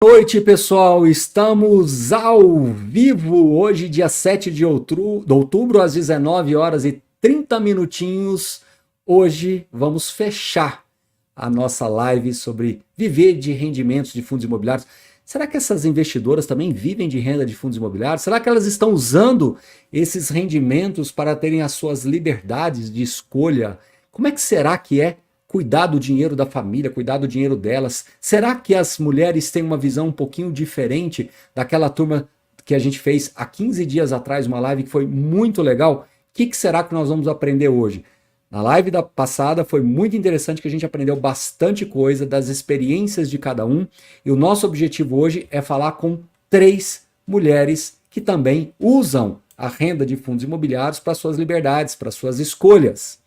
Boa noite, pessoal. Estamos ao vivo hoje, dia 7 de outubro, às 19 horas e 30 minutinhos. Hoje vamos fechar a nossa live sobre viver de rendimentos de fundos imobiliários. Será que essas investidoras também vivem de renda de fundos imobiliários? Será que elas estão usando esses rendimentos para terem as suas liberdades de escolha? Como é que será que é cuidar do dinheiro da família, cuidar do dinheiro delas? Será que as mulheres têm uma visão um pouquinho diferente daquela turma que a gente fez há 15 dias atrás, uma live que foi muito legal? O que será que nós vamos aprender hoje? Na live da passada foi muito interessante que a gente aprendeu bastante coisa das experiências de cada um, e o nosso objetivo hoje é falar com 3 mulheres que também usam a renda de fundos imobiliários para suas liberdades, para suas escolhas.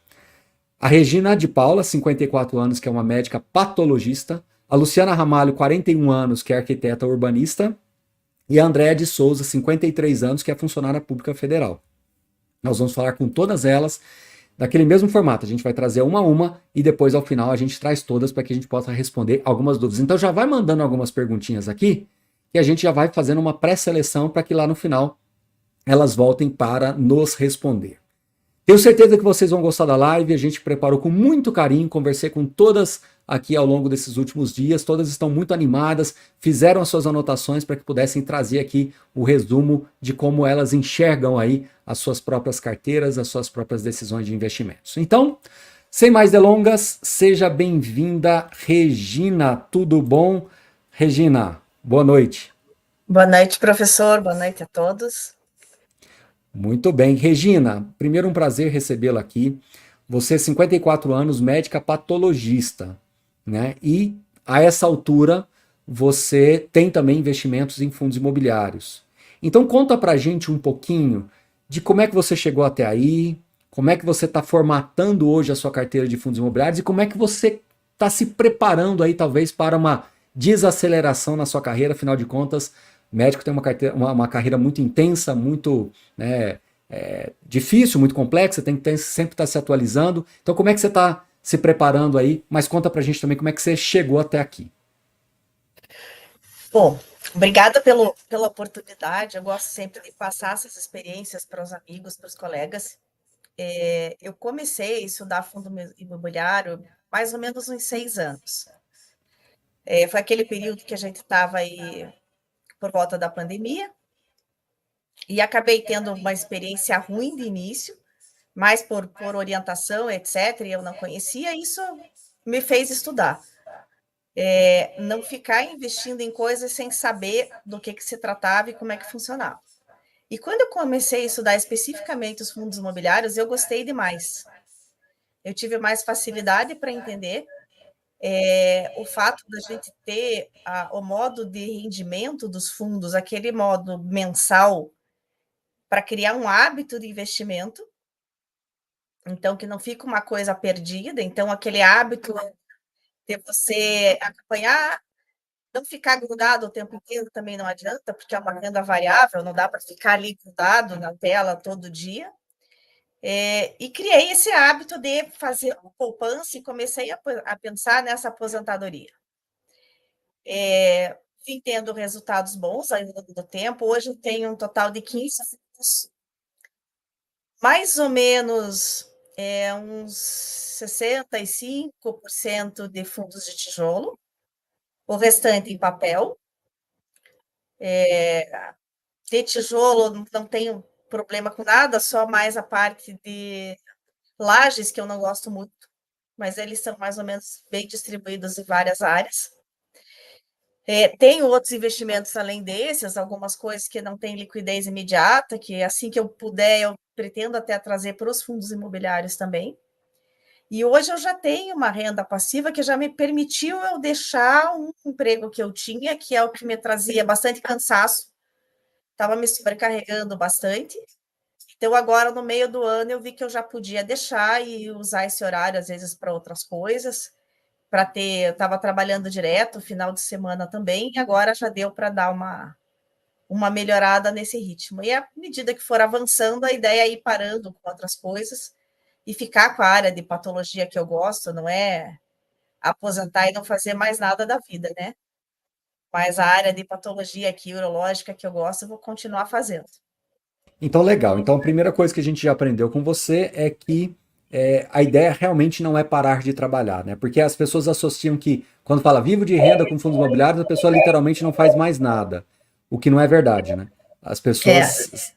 A Regina de Paula, 54 anos, que é uma médica patologista. A Luciana Ramalho, 41 anos, que é arquiteta urbanista. E a Andréa de Souza, 53 anos, que é funcionária pública federal. Nós vamos falar com todas elas daquele mesmo formato. A gente vai trazer uma a uma e depois, ao final, a gente traz todas para que a gente possa responder algumas dúvidas. Então já vai mandando algumas perguntinhas aqui e a gente já vai fazendo uma pré-seleção para que lá no final elas voltem para nos responder. Tenho certeza que vocês vão gostar da live, a gente preparou com muito carinho, conversei com todas aqui ao longo desses últimos dias, todas estão muito animadas, fizeram as suas anotações para que pudessem trazer aqui o resumo de como elas enxergam aí as suas próprias carteiras, as suas próprias decisões de investimentos. Então, sem mais delongas, seja bem-vinda, Regina, tudo bom? Regina, boa noite. Boa noite, professor. Boa noite a todos. Muito bem. Regina, primeiro um prazer recebê-la aqui. Você, 54 anos, médica patologista, né? E a essa altura você tem também investimentos em fundos imobiliários. Então conta pra gente um pouquinho de como é que você chegou até aí, como é que você está formatando hoje a sua carteira de fundos imobiliários e como é que você está se preparando aí talvez para uma desaceleração na sua carreira, afinal de contas, médico tem uma carreira muito intensa, muito, né, difícil, muito complexa, tem que sempre estar se atualizando. Então, como é que você está se preparando aí? Mas conta pra gente também como é que você chegou até aqui. Bom, obrigada pela oportunidade. Eu gosto sempre de passar essas experiências para os amigos, para os colegas. Eu comecei a estudar fundo imobiliário mais ou menos uns 6 anos. Foi aquele período que a gente estava aí por volta da pandemia e acabei tendo uma experiência ruim de início, mas por orientação, etc., e eu não conhecia, isso me fez estudar. Não ficar investindo em coisas sem saber do que se tratava e como é que funcionava. E quando eu comecei a estudar especificamente os fundos imobiliários, eu gostei demais. Eu tive mais facilidade para entender o fato da gente ter o modo de rendimento dos fundos, aquele modo mensal, para criar um hábito de investimento, então que não fica uma coisa perdida. Então, aquele hábito de você acompanhar. Não ficar grudado o tempo inteiro também não adianta, porque é uma renda variável, não dá para ficar ali grudado na tela todo dia. E criei esse hábito de fazer poupança e comecei a pensar nessa aposentadoria. Vim tendo resultados bons ao longo do tempo. Hoje eu tenho um total de 15 fundos, mais ou menos uns 65% de fundos de tijolo, o restante em papel. De tijolo não tenho problema com nada, só mais a parte de lajes, que eu não gosto muito, mas eles são mais ou menos bem distribuídos em várias áreas. Tenho outros investimentos além desses, algumas coisas que não têm liquidez imediata, que assim que eu puder, eu pretendo até trazer para os fundos imobiliários também. E hoje eu já tenho uma renda passiva que já me permitiu eu deixar um emprego que eu tinha, que é o que me trazia bastante cansaço, estava me sobrecarregando bastante. Então, agora, no meio do ano, eu vi que eu já podia deixar e usar esse horário, às vezes, para outras coisas, para ter. Eu estava trabalhando direto, final de semana também, e agora já deu para dar uma melhorada nesse ritmo. E à medida que for avançando, a ideia é ir parando com outras coisas e ficar com a área de patologia que eu gosto, não é aposentar e não fazer mais nada da vida, né? Mas a área de patologia aqui, urológica, que eu gosto, eu vou continuar fazendo. Então, legal. Então, a primeira coisa que a gente já aprendeu com você é que a ideia realmente não é parar de trabalhar, né? Porque as pessoas associam que, quando fala vivo de renda com fundos imobiliários, a pessoa literalmente não faz mais nada, o que não é verdade, né? As É, pessoas.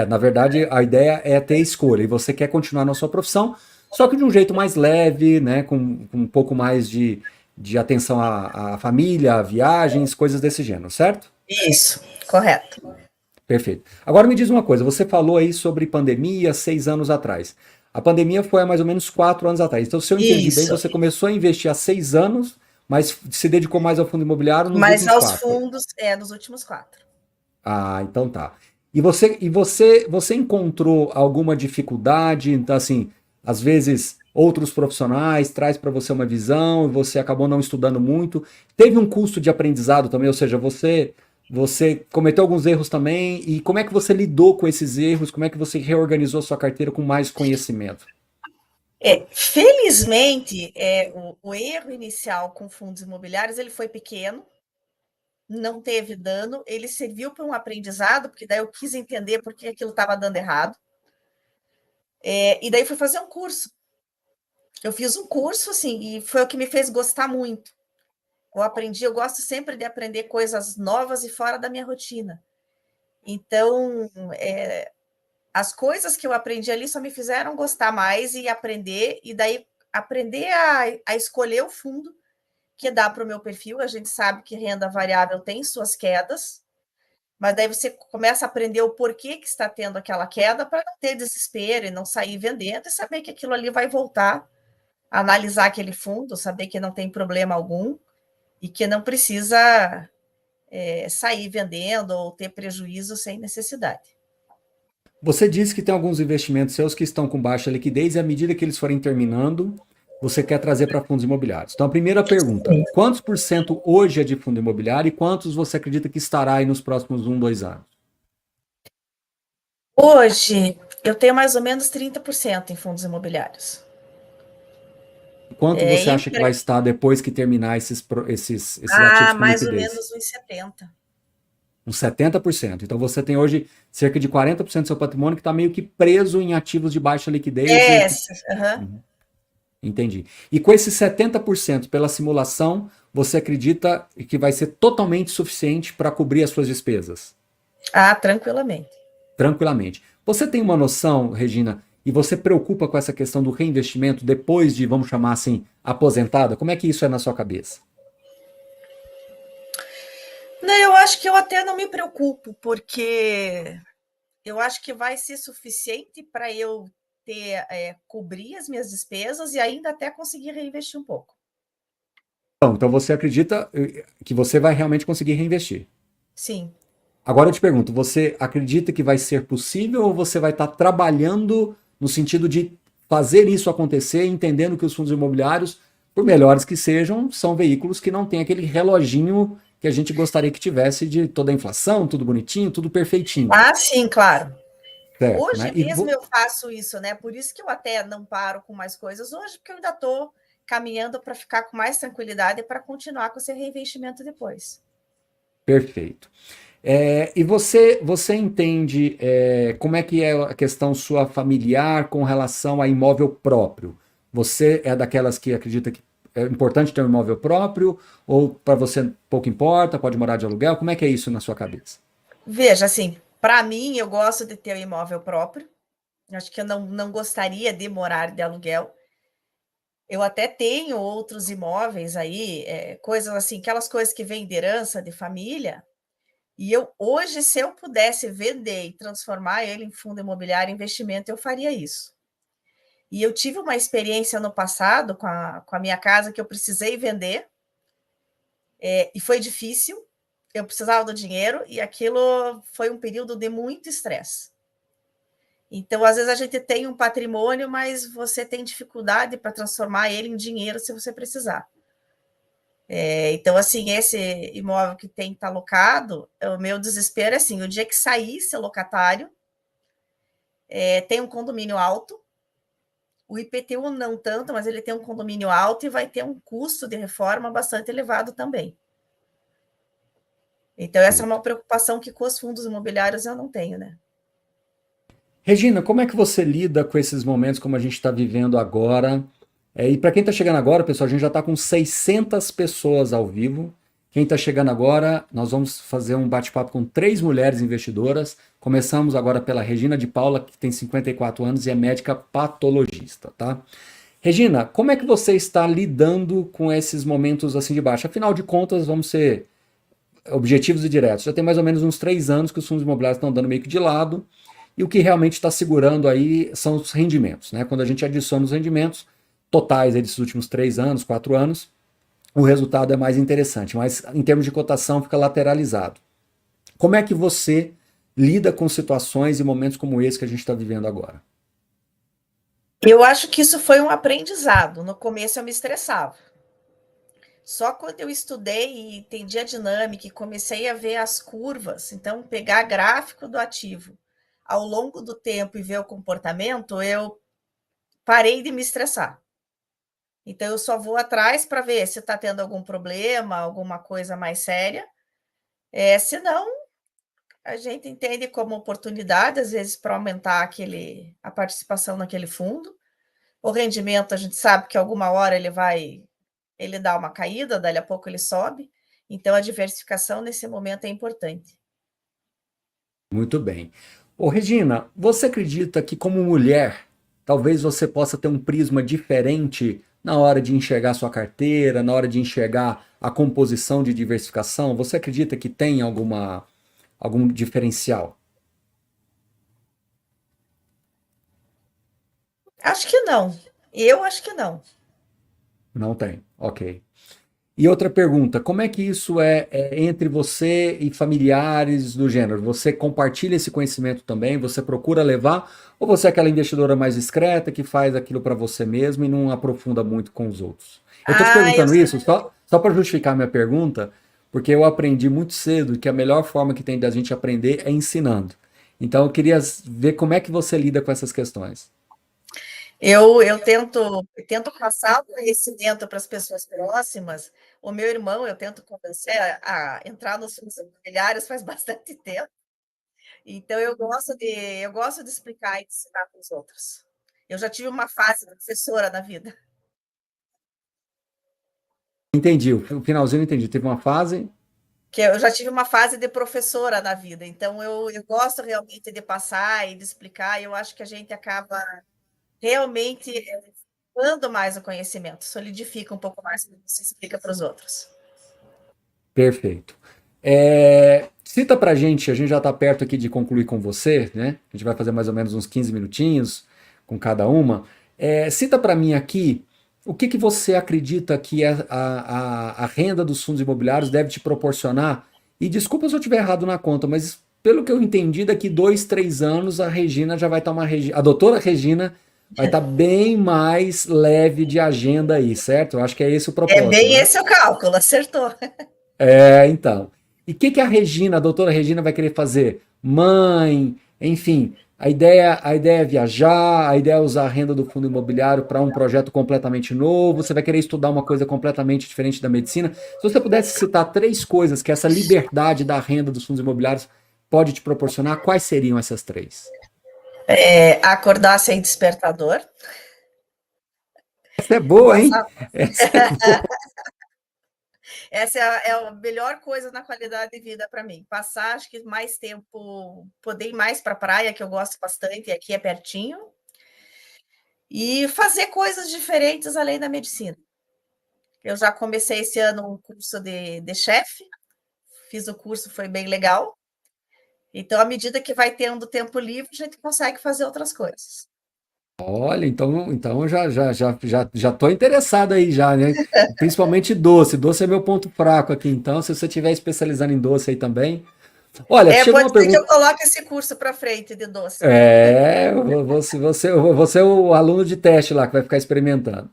Na verdade, a ideia é ter escolha, e você quer continuar na sua profissão, só que de um jeito mais leve, né? Com um pouco mais de atenção à família, a viagens, coisas desse gênero, certo? isso, correto. Perfeito. Agora me diz uma coisa, você falou aí sobre pandemia 6 anos atrás. A pandemia foi há mais ou menos 4 anos atrás. Então, se eu entendi bem, Isso. você começou a investir há 6 anos, mas se dedicou mais ao fundo imobiliário nos Mas últimos aos quatro. fundos, nos últimos 4. Ah, então tá. E você encontrou alguma dificuldade? Então, assim, às vezes outros profissionais traz para você uma visão e você acabou não estudando muito. Teve um custo de aprendizado também, ou seja, você cometeu alguns erros também. E como é que você lidou com esses erros? Como é que você reorganizou sua carteira com mais conhecimento? Felizmente, o erro inicial com fundos imobiliários ele foi pequeno, não teve dano, ele serviu para um aprendizado, porque daí eu quis entender por que aquilo estava dando errado. E daí fui fazer um curso. Eu fiz um curso, assim, e foi o que me fez gostar muito. Eu gosto sempre de aprender coisas novas e fora da minha rotina. Então, as coisas que eu aprendi ali só me fizeram gostar mais e aprender, e daí aprender a escolher o fundo que dá para o meu perfil. A gente sabe que renda variável tem suas quedas, mas daí você começa a aprender o porquê que está tendo aquela queda para não ter desespero e não sair vendendo e saber que aquilo ali vai voltar, analisar aquele fundo, saber que não tem problema algum e que não precisa sair vendendo ou ter prejuízo sem necessidade. Você disse que tem alguns investimentos seus que estão com baixa liquidez e à medida que eles forem terminando, você quer trazer para fundos imobiliários. Então, a primeira pergunta: quantos por cento hoje é de fundo imobiliário e quantos você acredita que estará aí nos próximos 1, 2 anos? Hoje, eu tenho mais ou menos 30% em fundos imobiliários. E quanto você acha que vai Empre... estar depois que terminar esses ativos com Mais ou liquidez? menos uns 70%. Uns 70%. Então, você tem hoje cerca de 40% do seu patrimônio que está meio que preso em ativos de baixa liquidez e que. Uhum. Entendi. E com esses 70% pela simulação, você acredita que vai ser totalmente suficiente para cobrir as suas despesas? Tranquilamente. Tranquilamente. Você tem uma noção, Regina, e você preocupa com essa questão do reinvestimento depois de, vamos chamar assim, aposentada? Como é que isso é na sua cabeça? Não, eu acho que eu até não me preocupo, porque eu acho que vai ser suficiente para eu cobrir as minhas despesas e ainda até conseguir reinvestir um pouco. Então você acredita que você vai realmente conseguir reinvestir? Sim. Agora eu te pergunto, você acredita que vai ser possível ou você vai estar trabalhando no sentido de fazer isso acontecer, entendendo que os fundos imobiliários, por melhores que sejam, são veículos que não têm aquele reloginho que a gente gostaria que tivesse de toda a inflação, tudo bonitinho, tudo perfeitinho, Sim, claro. certo, né? Hoje mesmo eu faço isso, né? Por isso que eu até não paro com mais coisas hoje, porque eu ainda estou caminhando para ficar com mais tranquilidade e para continuar com esse reinvestimento depois. Perfeito. E você entende como é que é a questão sua familiar com relação a imóvel próprio? Você é daquelas que acredita que é importante ter um imóvel próprio ou para você pouco importa, pode morar de aluguel? Como é que é isso na sua cabeça? Veja, assim, para mim, eu gosto de ter um imóvel próprio. Acho que eu não gostaria de morar de aluguel. Eu até tenho outros imóveis aí, coisas assim, aquelas coisas que vêm de herança de família. E eu hoje, se eu pudesse vender e transformar ele em fundo imobiliário, investimento, eu faria isso. E eu tive uma experiência no passado com a minha casa que eu precisei vender, e foi difícil. Eu precisava do dinheiro e aquilo foi um período de muito estresse. Então, às vezes, a gente tem um patrimônio, mas você tem dificuldade para transformar ele em dinheiro se você precisar. Então, assim, esse imóvel que tem que estar alocado, o meu desespero é assim: o dia que sair seu locatário, tem um condomínio alto, o IPTU não tanto, mas ele tem um condomínio alto e vai ter um custo de reforma bastante elevado também. Então, essa é uma preocupação que com os fundos imobiliários eu não tenho, né? Regina, como é que você lida com esses momentos como a gente está vivendo agora? E para quem está chegando agora, pessoal, a gente já está com 600 pessoas ao vivo. Quem está chegando agora, nós vamos fazer um bate-papo com 3 mulheres investidoras. Começamos agora pela Regina de Paula, que tem 54 anos e é médica patologista, tá? Regina, como é que você está lidando com esses momentos assim de baixo? Afinal de contas, vamos ser objetivos e diretos. Já tem mais ou menos uns 3 anos que os fundos imobiliários estão dando meio que de lado, e o que realmente está segurando aí são os rendimentos, né? Quando a gente adiciona os rendimentos totais aí desses últimos 3 anos, 4 anos, o resultado é mais interessante, mas em termos de cotação fica lateralizado. Como é que você lida com situações e momentos como esse que a gente está vivendo agora? Eu acho que isso foi um aprendizado. No começo eu me estressava. Só quando eu estudei e entendi a dinâmica e comecei a ver as curvas, então pegar gráfico do ativo ao longo do tempo e ver o comportamento, eu parei de me estressar. Então eu só vou atrás para ver se está tendo algum problema, alguma coisa mais séria. Se não, a gente entende como oportunidade, às vezes, para aumentar a participação naquele fundo. O rendimento, a gente sabe que alguma hora ele dá uma caída, dali a pouco ele sobe. Então, a diversificação nesse momento é importante. Muito bem. Ô, Regina, você acredita que como mulher, talvez você possa ter um prisma diferente na hora de enxergar sua carteira, na hora de enxergar a composição de diversificação? Você acredita que tem algum diferencial? Acho que não. Eu acho que não. Não tem. Ok. E outra pergunta, como é que isso é entre você e familiares do gênero? Você compartilha esse conhecimento também? Você procura levar? Ou você é aquela investidora mais discreta que faz aquilo para você mesmo e não aprofunda muito com os outros? Eu estou te Ah, eu perguntando isso só para justificar minha pergunta, porque eu aprendi muito cedo que a melhor forma que tem da gente aprender é ensinando. Então eu queria ver como é que você lida com essas questões. Eu tento passar o conhecimento para as pessoas próximas. O meu irmão, eu tento convencer a entrar nos fundos imobiliários faz bastante tempo. Então eu gosto de explicar e de ensinar para os outros. Eu já tive uma fase de professora na vida, Entendi, o finalzinho eu entendi. Teve uma fase. que eu já tive uma fase de professora na vida, então eu gosto realmente de passar e de explicar, e eu acho que a gente acaba realmente dando mais o conhecimento, solidifica um pouco mais quando você explica para os outros. Perfeito. Cita pra gente, a gente já está perto aqui de concluir com você, né? A gente vai fazer mais ou menos uns 15 minutinhos com cada uma. Cita para mim aqui o que você acredita que a renda dos fundos imobiliários deve te proporcionar. E desculpa se eu estiver errado na conta, mas pelo que eu entendi, daqui 2, 3 anos a Regina já vai estar a doutora Regina vai estar bem mais leve de agenda aí, certo? Eu acho que é esse o É propósito, bem né? esse o cálculo, acertou. Então. E o que a Regina, a doutora Regina, vai querer fazer? Mãe, enfim. A ideia é viajar, a ideia é usar a renda do fundo imobiliário para um projeto completamente novo. Você vai querer estudar uma coisa completamente diferente da medicina. Se você pudesse citar 3 coisas que essa liberdade da renda dos fundos imobiliários pode te proporcionar, quais seriam essas 3? Acordar sem despertador, Essa é boa, hein? passar. Essa é boa. Essa é a melhor coisa na qualidade de vida para mim. Passar, acho que mais tempo, poder ir mais para a praia, que eu gosto bastante, e aqui é pertinho, e fazer coisas diferentes além da medicina. Eu já comecei esse ano um curso de chefe, fiz o curso, foi bem legal. Então, à medida que vai tendo tempo livre, a gente consegue fazer outras coisas. Olha, então já estou interessado aí já, né? Principalmente doce. Doce é meu ponto fraco aqui, então se você estiver especializando em doce aí também. Olha, chegou Pode uma ser que eu pergunta. coloque esse curso para frente de doce. Você é o aluno de teste lá que vai ficar experimentando.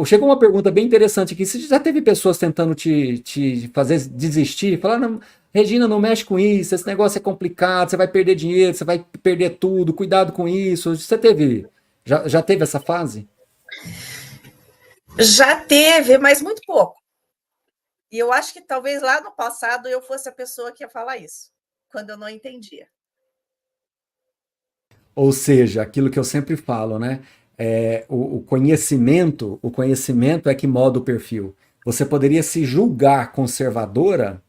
Chegou uma pergunta bem interessante aqui. Você já teve pessoas tentando te fazer desistir? Falar, não, Regina, não mexe com isso, esse negócio é complicado, você vai perder dinheiro, você vai perder tudo, cuidado com isso. Já teve essa fase? Já teve, mas muito pouco. E eu acho que talvez lá no passado eu fosse a pessoa que ia falar isso, quando eu não entendia. Ou seja, aquilo que eu sempre falo, né? O conhecimento é que molda o perfil. Você poderia se julgar conservadora,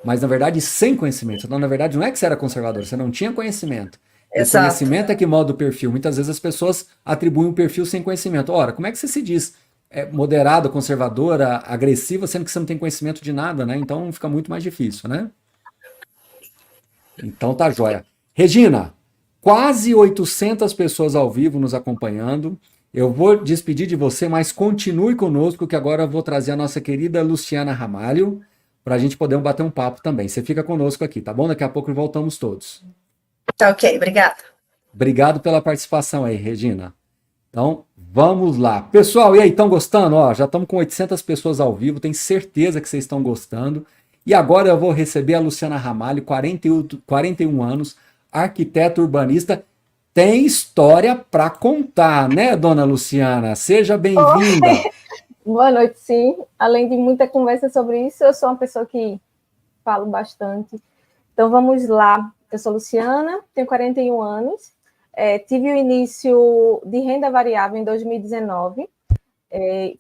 mas na verdade sem conhecimento. Então, na verdade, não é que você era conservadora, você não tinha conhecimento. E o Exato. conhecimento é que molda o perfil. Muitas vezes as pessoas atribuem um perfil sem conhecimento. Ora, como é que você se diz moderada, conservadora, agressiva, sendo que você não tem conhecimento de nada, né? Então fica muito mais difícil, né? Então tá joia. Regina, quase 800 pessoas ao vivo nos acompanhando. Eu vou despedir de você, mas continue conosco, que agora eu vou trazer a nossa querida Luciana Ramalho para a gente poder bater um papo também. Você fica conosco aqui, tá bom? Daqui a pouco voltamos todos. Tá ok, obrigada. Obrigado pela participação aí, Regina. Então, vamos lá. Pessoal, e aí, estão gostando? Ó, já estamos com 800 pessoas ao vivo, tenho certeza que vocês estão gostando. E agora eu vou receber a Luciana Ramalho, 41 anos, arquiteta urbanista. Tem história para contar, né, dona Luciana? Seja bem-vinda. Boa noite, sim. Além de muita conversa sobre isso, eu sou uma pessoa que falo bastante. Então, vamos lá. Eu sou Luciana, tenho 41 anos. Tive o início de renda variável em 2019.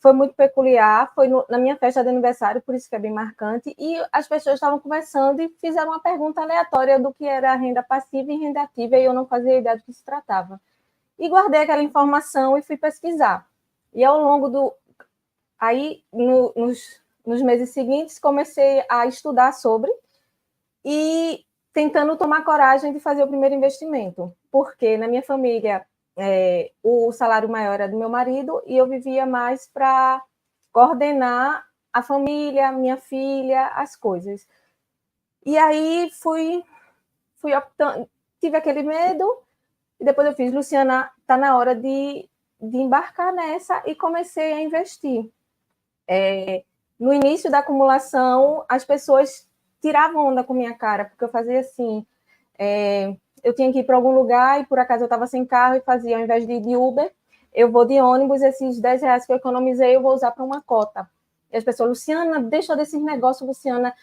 Foi muito peculiar, foi na minha festa de aniversário, por isso que é bem marcante, e as pessoas estavam conversando e fizeram uma pergunta aleatória do que era renda passiva e renda ativa, e eu não fazia ideia do que se tratava. E guardei aquela informação e fui pesquisar. E ao longo do... Aí, nos meses seguintes, comecei a estudar sobre e tentando tomar coragem de fazer o primeiro investimento, porque na minha família o salário maior era do meu marido e eu vivia mais para coordenar a família, minha filha, as coisas. E aí fui optando, tive aquele medo e depois eu fiz, Luciana, está na hora de embarcar nessa, e comecei a investir. No início da acumulação, as pessoas tiravam onda com minha cara, porque eu fazia assim, eu tinha que ir para algum lugar e por acaso eu estava sem carro e fazia, ao invés de ir de Uber, eu vou de ônibus, esses R$ 10 que eu economizei eu vou usar para uma cota. E as pessoas, Luciana, deixa desses negócios, Luciana,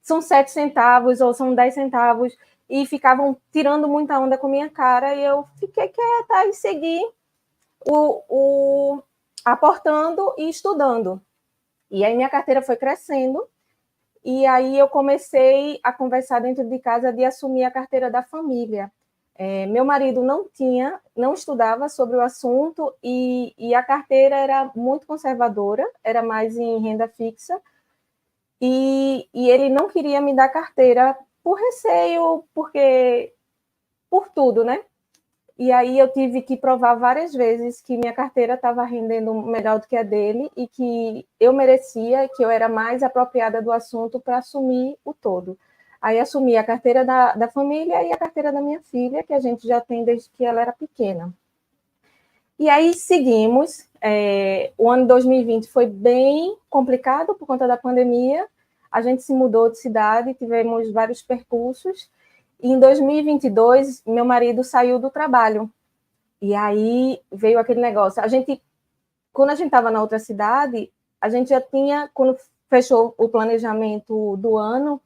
são 7 centavos ou são 10 centavos, e ficavam tirando muita onda com minha cara, e eu fiquei quieta e segui aportando e estudando. E aí minha carteira foi crescendo, e aí eu comecei a conversar dentro de casa de assumir a carteira da família. Meu marido não estudava sobre o assunto, e a carteira era muito conservadora, era mais em renda fixa, e ele não queria me dar carteira por receio, por tudo, né? E aí eu tive que provar várias vezes que minha carteira estava rendendo melhor do que a dele e que eu merecia, que eu era mais apropriada do assunto para assumir o todo. Aí assumi a carteira da família e a carteira da minha filha, que a gente já tem desde que ela era pequena. E aí seguimos. O ano 2020 foi bem complicado por conta da pandemia. A gente se mudou de cidade, tivemos vários percursos. E em 2022, meu marido saiu do trabalho. E aí veio aquele negócio. Quando a gente estava na outra cidade, a gente já tinha, quando fechou o planejamento do ano,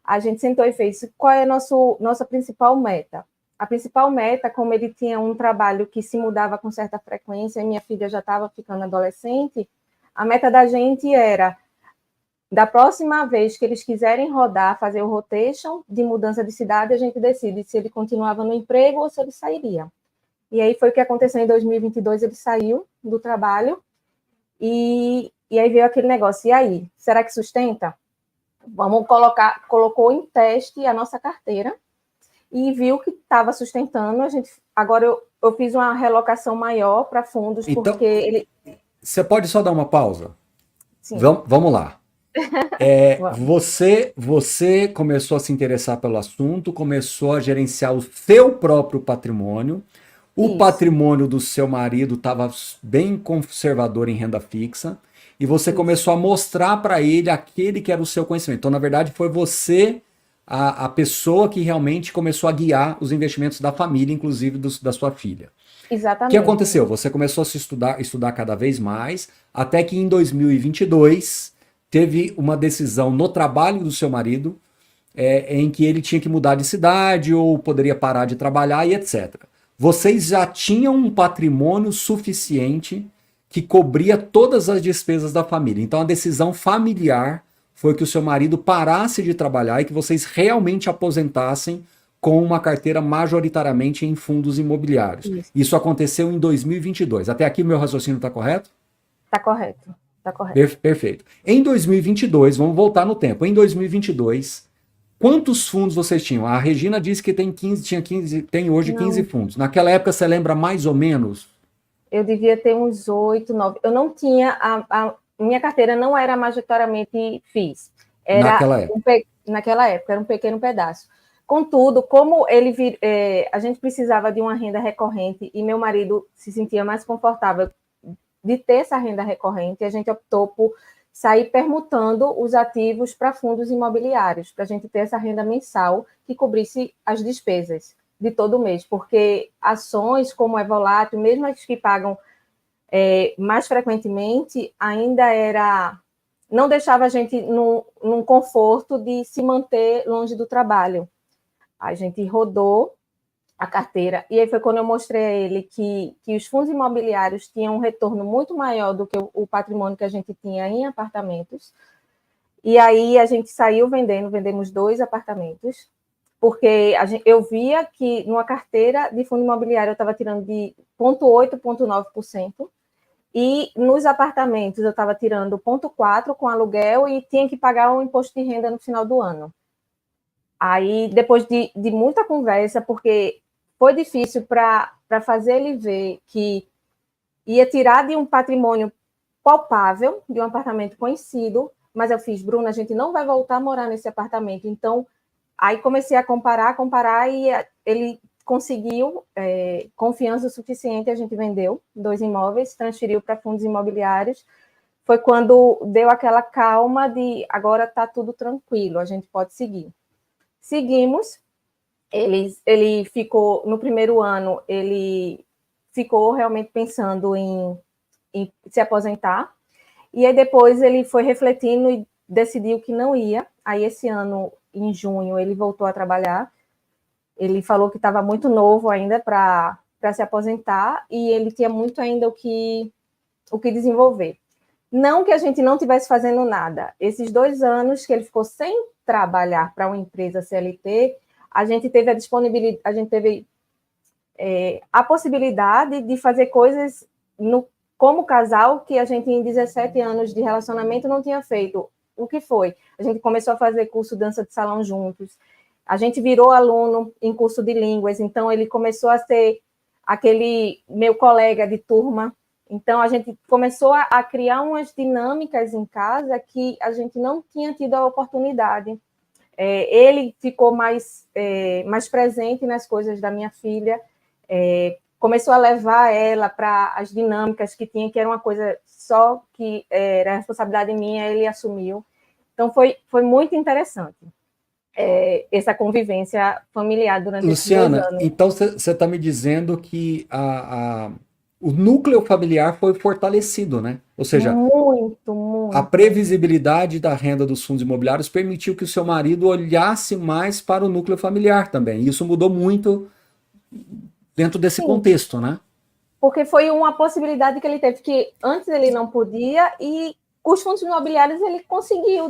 a gente sentou e fez qual é a nossa principal meta. A principal meta, como ele tinha um trabalho que se mudava com certa frequência, e minha filha já estava ficando adolescente, a meta da gente era, da próxima vez que eles quiserem rodar, fazer o rotation de mudança de cidade, a gente decide se ele continuava no emprego ou se ele sairia. E aí foi o que aconteceu em 2022, ele saiu do trabalho, e aí veio aquele negócio, e aí, será que sustenta? Colocou em teste a nossa carteira, e viu que estava sustentando. Agora eu fiz uma relocação maior para fundos, Então, porque ele... Você pode só dar uma pausa? Sim. Vamos lá. Você começou a se interessar pelo assunto, começou a gerenciar o seu próprio patrimônio. O patrimônio do seu marido estava bem conservador em renda fixa. E você começou a mostrar para ele aquele que era o seu conhecimento. Então, na verdade, foi você a pessoa que realmente começou a guiar os investimentos da família, inclusive da sua filha. Exatamente. O que aconteceu? Você começou a estudar cada vez mais, até que em 2022 teve uma decisão no trabalho do seu marido, em que ele tinha que mudar de cidade ou poderia parar de trabalhar e etc. Vocês já tinham um patrimônio suficiente que cobria todas as despesas da família. Então a decisão familiar foi que o seu marido parasse de trabalhar e que vocês realmente aposentassem com uma carteira majoritariamente em fundos imobiliários. Isso aconteceu em 2022. Até aqui meu raciocínio está correto? Está correto. Tá correto. Perfeito. Em 2022, vamos voltar no tempo. Em 2022, quantos fundos vocês tinham? A Regina disse que tem hoje 15 fundos. Naquela época, você lembra mais ou menos? Eu devia ter uns 8, 9. Eu não tinha, minha carteira não era majoritariamente FIIs. Naquela época, era um pequeno pedaço. Contudo, como a gente precisava de uma renda recorrente e meu marido se sentia mais confortável de ter essa renda recorrente, a gente optou por sair permutando os ativos para fundos imobiliários, para a gente ter essa renda mensal que cobrisse as despesas de todo mês, porque ações como é volátil, mesmo as que pagam mais frequentemente, ainda não deixava a gente num conforto de se manter longe do trabalho. A gente rodou a carteira, e aí foi quando eu mostrei a ele que os fundos imobiliários tinham um retorno muito maior do que o patrimônio que a gente tinha em apartamentos, e aí a gente saiu vendemos 2 apartamentos, porque eu via que numa carteira de fundo imobiliário eu estava tirando de 0,8%, 0,9%, e nos apartamentos eu estava tirando 0,4% com aluguel e tinha que pagar o imposto de renda no final do ano. Aí, depois de muita conversa, porque foi difícil para fazer ele ver que ia tirar de um patrimônio palpável, de um apartamento conhecido, mas eu fiz, Bruna, a gente não vai voltar a morar nesse apartamento. Então, aí comecei a comparar, e ele conseguiu confiança suficiente, a gente vendeu 2 imóveis, transferiu para fundos imobiliários. Foi quando deu aquela calma de agora está tudo tranquilo, a gente pode seguir. Seguimos, ele ficou, no primeiro ano, ele ficou realmente pensando em se aposentar, e aí depois ele foi refletindo e decidiu que não ia. Aí esse ano, em junho, ele voltou a trabalhar, ele falou que estava muito novo ainda para se aposentar, e ele tinha muito ainda o que desenvolver. Não que a gente não estivesse fazendo nada. Esses 2 anos que ele ficou sem trabalhar para uma empresa CLT, a gente teve a disponibilidade, a gente teve a possibilidade de fazer coisas como casal que a gente, em 17 anos de relacionamento, não tinha feito. O que foi? A gente começou a fazer curso de dança de salão juntos, a gente virou aluno em curso de línguas, então ele começou a ser aquele meu colega de turma. Então, a gente começou a criar umas dinâmicas em casa que a gente não tinha tido a oportunidade. Ele ficou mais presente nas coisas da minha filha, começou a levar ela para as dinâmicas que tinha, que era uma coisa só que era responsabilidade minha, ele assumiu. Então, foi muito interessante essa convivência familiar durante Luciana, esses 2 anos. então você está me dizendo que o núcleo familiar foi fortalecido, né? Ou seja, muito. A previsibilidade da renda dos fundos imobiliários permitiu que o seu marido olhasse mais para o núcleo familiar também. E isso mudou muito dentro desse contexto, né? Porque foi uma possibilidade que ele teve, que antes ele não podia, e os fundos imobiliários ele conseguiu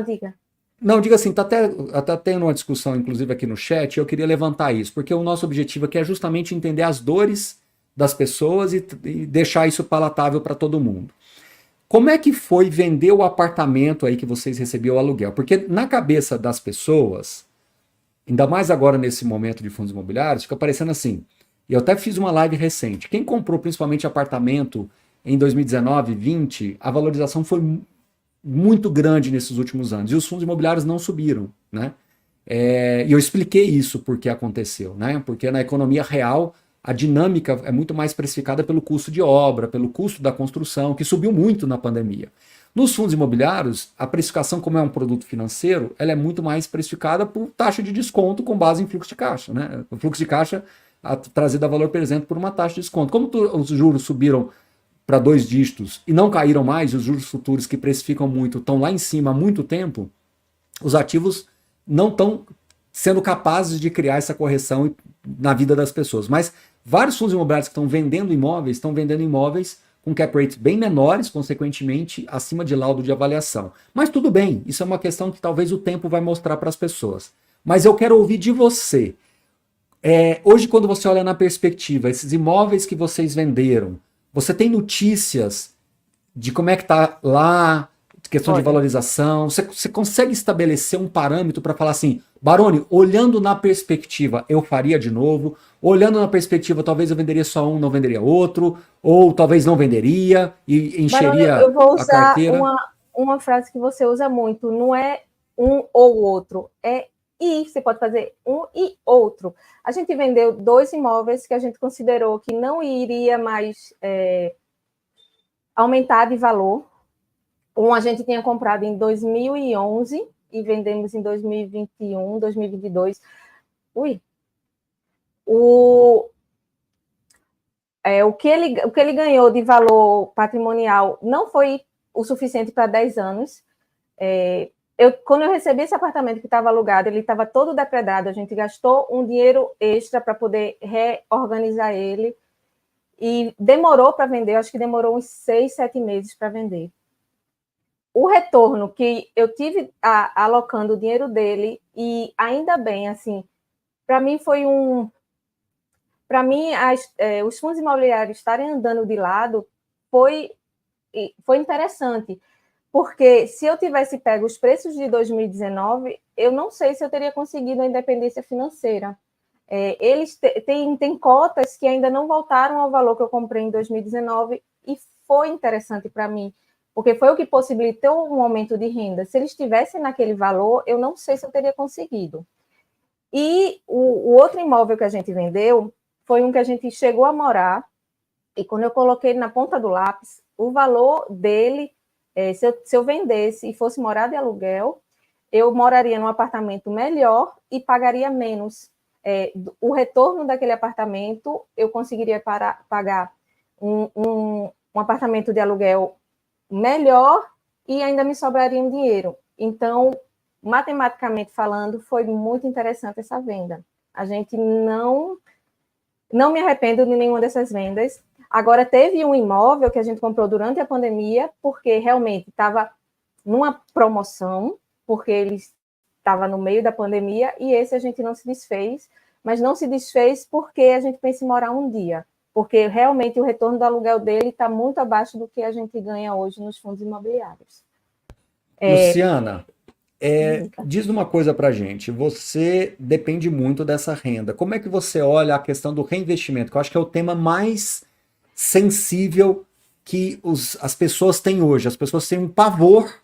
diga. Não, diga assim, tá até tendo uma discussão, inclusive aqui no chat, eu queria levantar isso, porque o nosso objetivo aqui é justamente entender as dores das pessoas e deixar isso palatável para todo mundo. Como é que foi vender o apartamento aí que vocês recebiam o aluguel? Porque na cabeça das pessoas, ainda mais agora nesse momento de fundos imobiliários, fica parecendo assim, e eu até fiz uma live recente, quem comprou principalmente apartamento em 2019, 2020, a valorização foi muito grande nesses últimos anos, e os fundos imobiliários não subiram, né? E eu expliquei isso porque aconteceu, né? Porque na economia real a dinâmica é muito mais precificada pelo custo de obra, pelo custo da construção, que subiu muito na pandemia. Nos fundos imobiliários, a precificação, como é um produto financeiro, ela é muito mais precificada por taxa de desconto com base em fluxo de caixa, né? O fluxo de caixa trazido a valor presente por uma taxa de desconto. Como os juros subiram para 2 dígitos e não caíram mais, os juros futuros que precificam muito estão lá em cima há muito tempo, os ativos não estão sendo capazes de criar essa correção na vida das pessoas. Mas vários fundos imobiliários que estão vendendo imóveis com cap rates bem menores, consequentemente, acima de laudo de avaliação. Mas tudo bem, isso é uma questão que talvez o tempo vai mostrar para as pessoas. Mas eu quero ouvir de você. Hoje, quando você olha na perspectiva, esses imóveis que vocês venderam, você tem notícias de como é que está lá, questão de valorização? Você consegue estabelecer um parâmetro para falar assim, Baroni, olhando na perspectiva, eu faria de novo? Olhando na perspectiva, talvez eu venderia só um, não venderia outro? Ou talvez não venderia e encheria Baroni, eu vou a usar carteira? uma frase que você usa muito, não é um ou outro, é e. Você pode fazer um e outro. A gente vendeu 2 imóveis que a gente considerou que não iria mais aumentar de valor. Um a gente tinha comprado em 2011 e vendemos em 2021, 2022. O que ele ganhou de valor patrimonial não foi o suficiente para 10 anos. Quando eu recebi esse apartamento que estava alugado, ele estava todo depredado, a gente gastou um dinheiro extra para poder reorganizar ele e demorou para vender, acho que demorou uns 6, 7 meses para vender. O retorno que eu tive alocando o dinheiro dele, e ainda bem, assim, para mim foi Para mim, os fundos imobiliários estarem andando de lado foi interessante, porque se eu tivesse pego os preços de 2019, eu não sei se eu teria conseguido a independência financeira. Eles têm cotas que ainda não voltaram ao valor que eu comprei em 2019 e foi interessante para mim, porque foi o que possibilitou um aumento de renda. Se eles estivessem naquele valor, eu não sei se eu teria conseguido. E o outro imóvel que a gente vendeu foi um que a gente chegou a morar, e quando eu coloquei na ponta do lápis, o valor dele, se eu vendesse e fosse morar de aluguel, eu moraria num apartamento melhor e pagaria menos. O retorno daquele apartamento, eu conseguiria pagar um apartamento de aluguel melhor e ainda me sobraria um dinheiro. Então, matematicamente falando, foi muito interessante essa venda. A gente não me arrependo de nenhuma dessas vendas. Agora, teve um imóvel que a gente comprou durante a pandemia, porque realmente estava numa promoção, porque ele estava no meio da pandemia, e esse a gente não se desfez, mas não se desfez porque a gente pensa em morar um dia, porque realmente o retorno do aluguel dele está muito abaixo do que a gente ganha hoje nos fundos imobiliários. Luciana, diz uma coisa pra gente, você depende muito dessa renda. Como é que você olha a questão do reinvestimento? Que eu acho que é o tema mais sensível que as pessoas têm hoje. As pessoas têm um pavor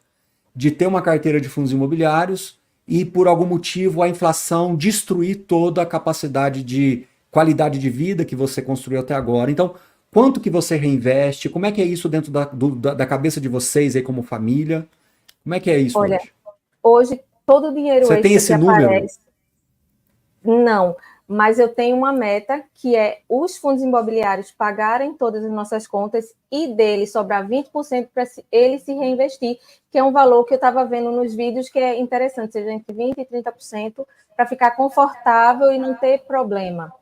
de ter uma carteira de fundos imobiliários e, por algum motivo, a inflação destruir toda a capacidade de qualidade de vida que você construiu até agora. Então, quanto que você reinveste? Como é que é isso dentro da cabeça de vocês aí como família? Como é que é isso Olha, hoje? Hoje, todo o dinheiro Você tem extra esse que número? aparece... Não, mas eu tenho uma meta, que é os fundos imobiliários pagarem todas as nossas contas e dele sobrar 20% para ele se reinvestir, que é um valor que eu estava vendo nos vídeos que é interessante, seja entre 20% e 30%, para ficar confortável e não ter problema.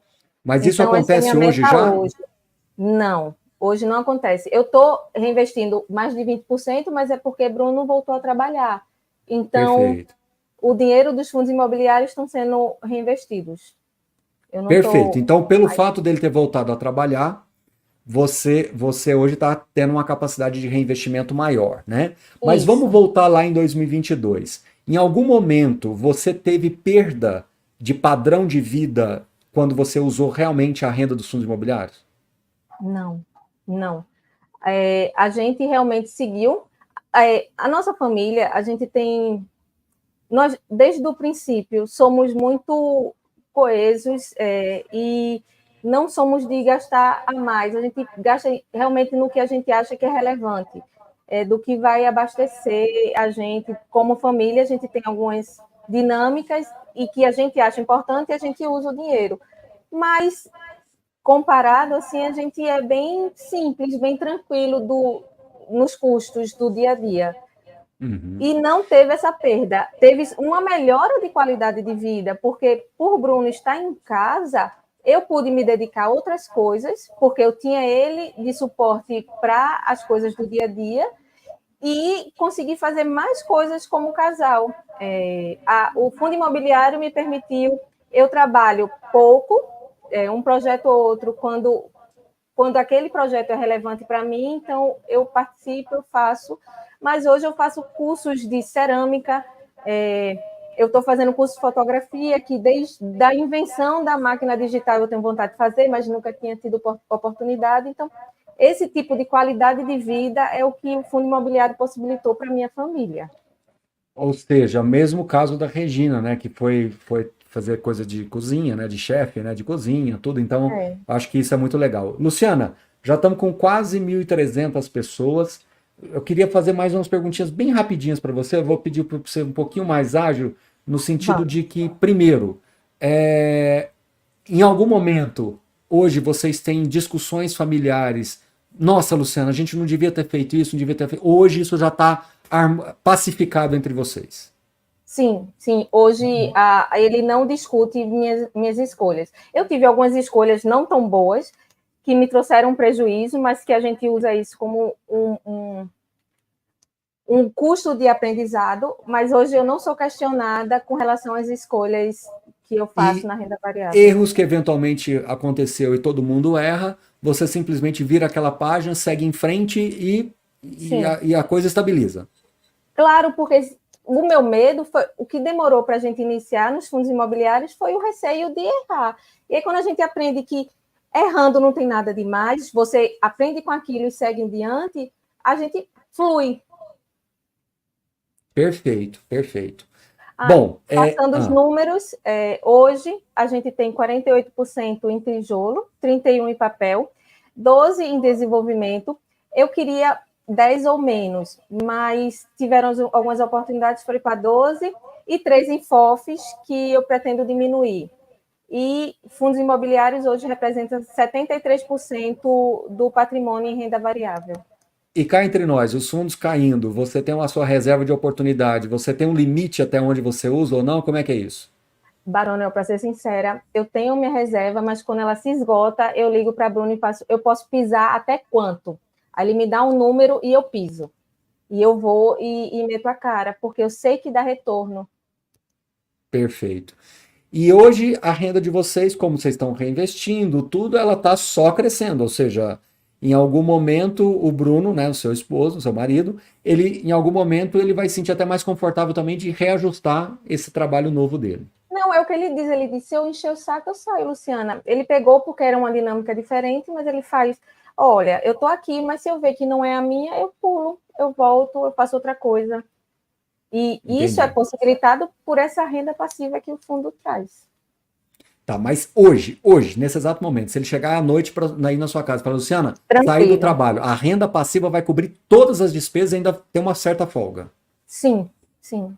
Mas isso Então, essa é a minha acontece hoje meta já? hoje. Não, hoje não acontece. Eu estou reinvestindo mais de 20%, mas é porque Bruno voltou a trabalhar. Então, Perfeito. o dinheiro dos fundos imobiliários estão sendo reinvestidos. Eu não Perfeito. tô... Então, pelo fato dele ter voltado a trabalhar, você hoje está tendo uma capacidade de reinvestimento maior, né? Mas vamos Isso. voltar lá em 2022. Em algum momento, você teve perda de padrão de vida quando você usou realmente a renda dos fundos imobiliários? Não, não. A gente realmente seguiu. A nossa família, a gente tem... Nós, desde o princípio, somos muito coesos e não somos de gastar a mais. A gente gasta realmente no que a gente acha que é relevante, do que vai abastecer a gente. Como família, a gente tem algumas dinâmicas e que a gente acha importante e a gente usa o dinheiro. Mas comparado, assim, a gente é bem simples, bem tranquilo nos custos do dia a dia. E não teve essa perda. Teve uma melhora de qualidade de vida, porque por Bruno estar em casa, eu pude me dedicar a outras coisas, porque eu tinha ele de suporte para as coisas do dia a dia, e consegui fazer mais coisas como casal. O fundo imobiliário me permitiu, eu trabalho pouco, um projeto ou outro, quando aquele projeto é relevante para mim, então eu participo, eu faço, mas hoje eu faço cursos de cerâmica, eu estou fazendo curso de fotografia, que desde a invenção da máquina digital eu tenho vontade de fazer, mas nunca tinha tido oportunidade, então esse tipo de qualidade de vida é o que o fundo imobiliário possibilitou para a minha família. Ou seja, o mesmo caso da Regina, né, que foi fazer coisa de cozinha, né, de chefe, né, de cozinha, tudo. Então, É. acho que isso é muito legal. Luciana, já estamos com quase 1.300 pessoas. Eu queria fazer mais umas perguntinhas bem rapidinhas para você. Eu vou pedir para você um pouquinho mais ágil, no sentido Vamos. de que, primeiro, em algum momento, hoje, vocês têm discussões familiares. Nossa, Luciana, a gente não devia ter feito isso, não devia ter feito. Hoje isso já está pacificado entre vocês. Sim, sim. Hoje ele não discute minhas escolhas. Eu tive algumas escolhas não tão boas, que me trouxeram prejuízo, mas que a gente usa isso como um custo de aprendizado, mas hoje eu não sou questionada com relação às escolhas que eu faço E na renda variável. erros que eventualmente aconteceu e todo mundo erra, você simplesmente vira aquela página, segue em frente Sim. e a coisa estabiliza. Claro, porque o meu medo foi o que demorou para a gente iniciar nos fundos imobiliários foi o receio de errar. E aí, quando a gente aprende que errando não tem nada demais, você aprende com aquilo e segue em diante, a gente flui. Perfeito, perfeito. Bom, Passando os números, hoje a gente tem 48% em tijolo, 31% em papel, 12% em desenvolvimento. Eu queria 10 ou menos, mas tiveram algumas oportunidades, foi para 12% e 3% em FOFs, que eu pretendo diminuir. E fundos imobiliários hoje representam 73% do patrimônio em renda variável. e cá entre nós, os fundos caindo, você tem a sua reserva de oportunidade, você tem um limite até onde você usa ou não? Como é que é isso? Baronel, para ser sincera, eu tenho minha reserva, mas quando ela se esgota, eu ligo para a Bruna e faço, eu posso pisar até quanto? Aí ele me dá um número e eu piso. E eu vou e meto a cara, porque eu sei que dá retorno. Perfeito. E hoje a renda de vocês, como vocês estão reinvestindo, tudo, ela está só crescendo. Ou seja, em algum momento o Bruno, né, o seu esposo, o seu marido, ele, em algum momento, ele vai se sentir até mais confortável também de reajustar esse trabalho novo dele. Não, é o que ele disse, se eu encher o saco, eu saio, Luciana. Ele pegou porque era uma dinâmica diferente, mas ele faz, olha, eu tô aqui, mas se eu ver que não é a minha, eu pulo, eu volto, eu faço outra coisa. E isso é Entendi. possibilitado por essa renda passiva que o fundo traz. Tá, mas hoje, nesse exato momento, se ele chegar à noite aí na sua casa e falar, Luciana, saí do Tranquilo. trabalho, a renda passiva vai cobrir todas as despesas e ainda tem uma certa folga. Sim, sim,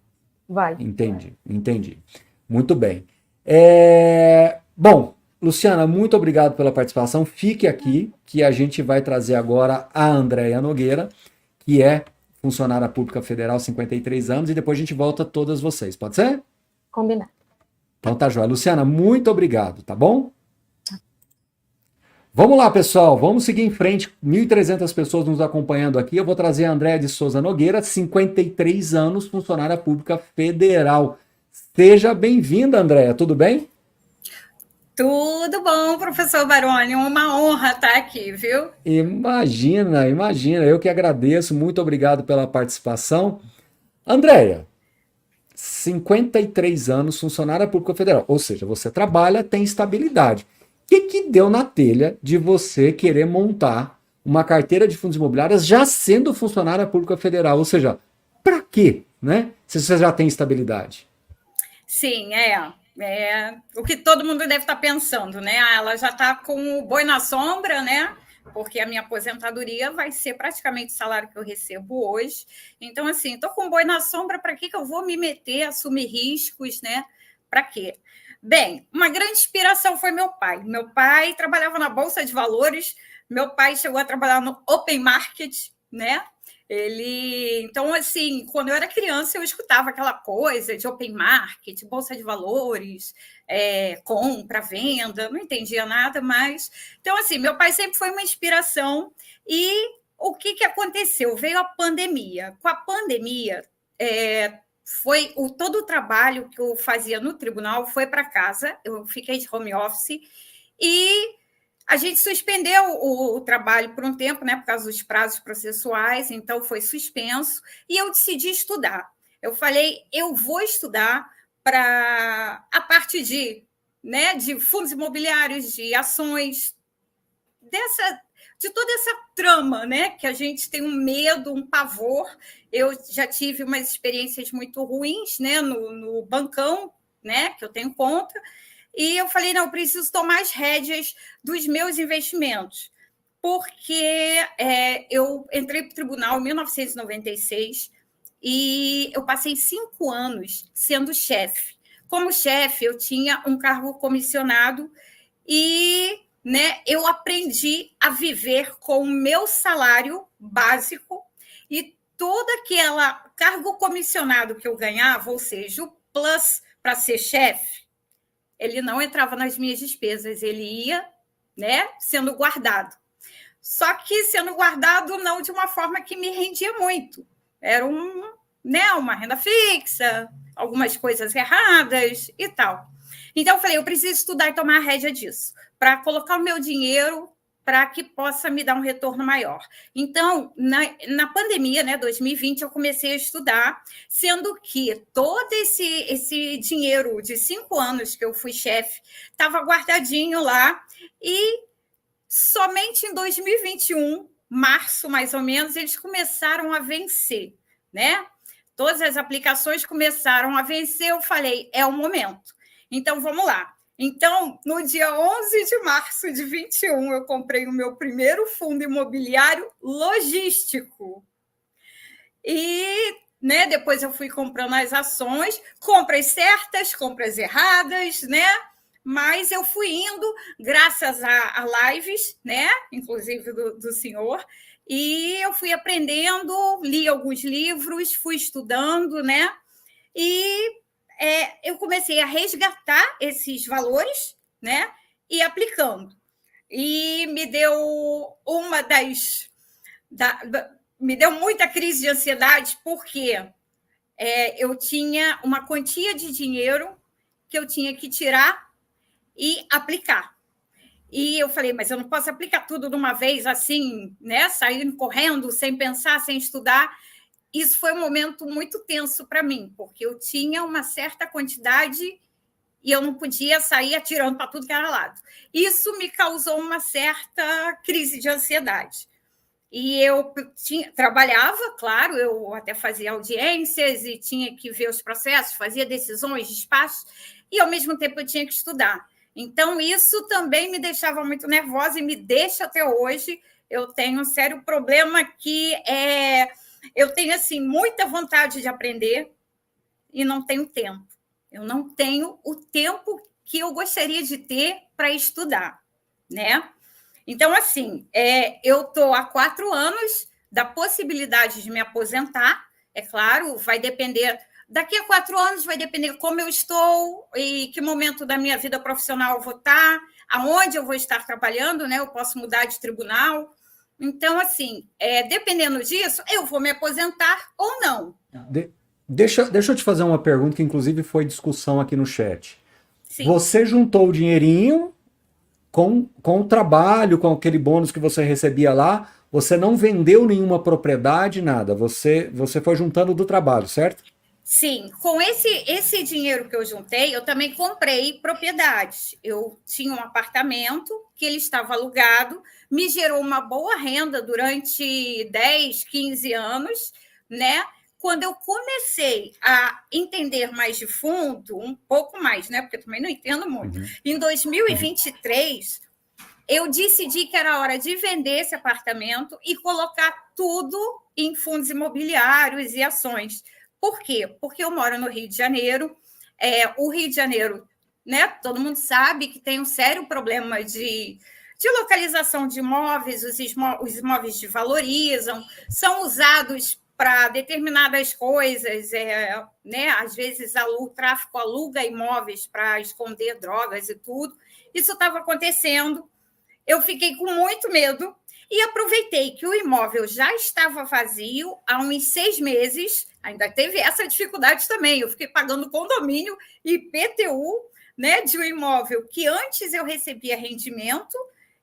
vai. Entendi, entendi. Muito bem. Bom, Luciana, muito obrigado pela participação. Fique aqui, que a gente vai trazer agora a Andréia Nogueira, que é funcionária pública federal, 53 anos, e depois a gente volta todas vocês. Pode ser? Combinado. Então tá joia. Luciana, muito obrigado, tá bom? Vamos lá, pessoal, vamos seguir em frente. 1.300 pessoas nos acompanhando aqui. Eu vou trazer a Andréia de Souza Nogueira, 53 anos, funcionária pública federal. Seja bem-vinda, Andréia, tudo bem? Tudo bom, professor Baroni, uma honra estar aqui, viu? Imagina, imagina, eu que agradeço, muito obrigado pela participação. Andréia, 53 anos, funcionária pública federal, ou seja, você trabalha, tem estabilidade. O que deu na telha de você querer montar uma carteira de fundos imobiliários já sendo funcionária pública federal? Ou seja, para quê, né? Se você já tem estabilidade. Sim, é o que todo mundo deve estar pensando, né? Ela já está com o boi na sombra, né? Porque a minha aposentadoria vai ser praticamente o salário que eu recebo hoje. Então, assim, estou com o boi na sombra, para que eu vou me meter, assumir riscos, né? Para quê? Bem, uma grande inspiração foi meu pai. Meu pai trabalhava na Bolsa de Valores, meu pai chegou a trabalhar no Open Market, né? Então, assim, quando eu era criança, eu escutava aquela coisa de Open Market, Bolsa de Valores, compra, venda, não entendia nada, mas... Então, assim, meu pai sempre foi uma inspiração. E o que aconteceu? Veio a pandemia. Com a pandemia, todo o trabalho que eu fazia no tribunal foi para casa, eu fiquei de home office, e a gente suspendeu o trabalho por um tempo, né, por causa dos prazos processuais, então foi suspenso, e eu decidi estudar. Eu falei, eu vou estudar para a parte de fundos imobiliários, de ações, de toda essa trama, né, que a gente tem um medo, um pavor. Eu já tive umas experiências muito ruins, né, no bancão, né, que eu tenho conta, e eu falei, não, eu preciso tomar as rédeas dos meus investimentos, porque eu entrei para o tribunal em 1996 e eu passei 5 anos sendo chefe. Como chefe, eu tinha um cargo comissionado e, né, eu aprendi a viver com o meu salário básico e todo aquele cargo comissionado que eu ganhava, ou seja, o plus para ser chefe, ele não entrava nas minhas despesas, ele ia, né, sendo guardado. Só que sendo guardado não de uma forma que me rendia muito. Era uma renda fixa, algumas coisas erradas e tal. Então, eu falei, eu preciso estudar e tomar a rédea disso, para colocar o meu dinheiro para que possa me dar um retorno maior. Então, na pandemia, né, 2020, eu comecei a estudar, sendo que todo esse dinheiro de 5 anos que eu fui chefe estava guardadinho lá, e somente em 2021, março mais ou menos, eles começaram a vencer, né? Todas as aplicações começaram a vencer, eu falei, é o momento. Então, vamos lá. Então, no dia 11 de março de 21, eu comprei o meu primeiro fundo imobiliário logístico. E, né, depois eu fui comprando as ações, compras certas, compras erradas, né? Mas eu fui indo, graças a lives, né? Inclusive do senhor, e eu fui aprendendo, li alguns livros, fui estudando, né? E eu comecei a resgatar esses valores, né? E aplicando. E me deu me deu muita crise de ansiedade, porque eu tinha uma quantia de dinheiro que eu tinha que tirar e aplicar. E eu falei, mas eu não posso aplicar tudo de uma vez assim, né? Saindo correndo, sem pensar, sem estudar. Isso foi um momento muito tenso para mim, porque eu tinha uma certa quantidade e eu não podia sair atirando para tudo que era lado. Isso me causou uma certa crise de ansiedade. E eu trabalhava, claro, eu até fazia audiências e tinha que ver os processos, fazia decisões, despachos, e ao mesmo tempo eu tinha que estudar. Então, isso também me deixava muito nervosa e me deixa até hoje. Eu tenho um sério problema que eu tenho assim, muita vontade de aprender e não tenho tempo. Eu não tenho o tempo que eu gostaria de ter para estudar, né? Então, assim, eu estou há 4 anos da possibilidade de me aposentar. É claro, vai depender... Daqui a 4 anos vai depender como eu estou e que momento da minha vida profissional eu vou estar, aonde eu vou estar trabalhando, né? Eu posso mudar de tribunal. Então, assim, dependendo disso, eu vou me aposentar ou não. Deixa eu te fazer uma pergunta que, inclusive, foi discussão aqui no chat. Sim. Você juntou o dinheirinho com o trabalho, com aquele bônus que você recebia lá, você não vendeu nenhuma propriedade, nada. Você foi juntando do trabalho, certo? Sim, com esse dinheiro que eu juntei, eu também comprei propriedades. Eu tinha um apartamento que ele estava alugado, me gerou uma boa renda durante 10, 15 anos, né? Quando eu comecei a entender mais de fundo, um pouco mais, né? Porque eu também não entendo muito. Em 2023, eu decidi que era hora de vender esse apartamento e colocar tudo em fundos imobiliários e ações. Por quê? Porque eu moro no Rio de Janeiro. O Rio de Janeiro né? Todo mundo sabe que tem um sério problema de localização de imóveis, os imóveis desvalorizam, são usados para determinadas coisas, né? Às vezes o tráfico aluga imóveis para esconder drogas e tudo. Isso estava acontecendo. Eu fiquei com muito medo e aproveitei que o imóvel já estava vazio há uns 6 meses. Ainda teve essa dificuldade também. Eu fiquei pagando condomínio e IPTU, né, de um imóvel que antes eu recebia rendimento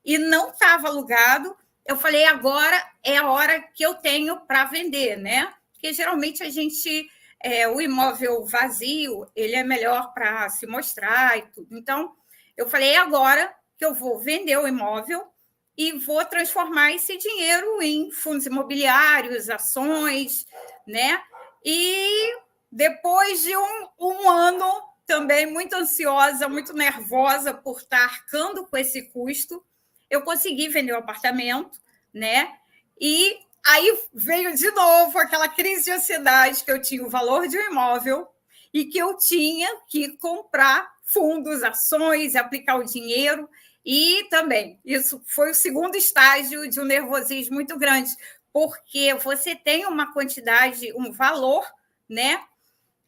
e não estava alugado. Eu falei, agora é a hora que eu tenho para vender, né? Porque geralmente a gente, o imóvel vazio, ele é melhor para se mostrar e tudo. Então, eu falei, é agora que eu vou vender o imóvel e vou transformar esse dinheiro em fundos imobiliários, ações, né? E depois de um ano também muito ansiosa, muito nervosa por estar arcando com esse custo, eu consegui vender o apartamento, né? E aí veio de novo aquela crise de ansiedade que eu tinha o valor de um imóvel e que eu tinha que comprar fundos, ações, aplicar o dinheiro. E também, isso foi o segundo estágio de um nervosismo muito grande, porque você tem uma quantidade, um valor, né,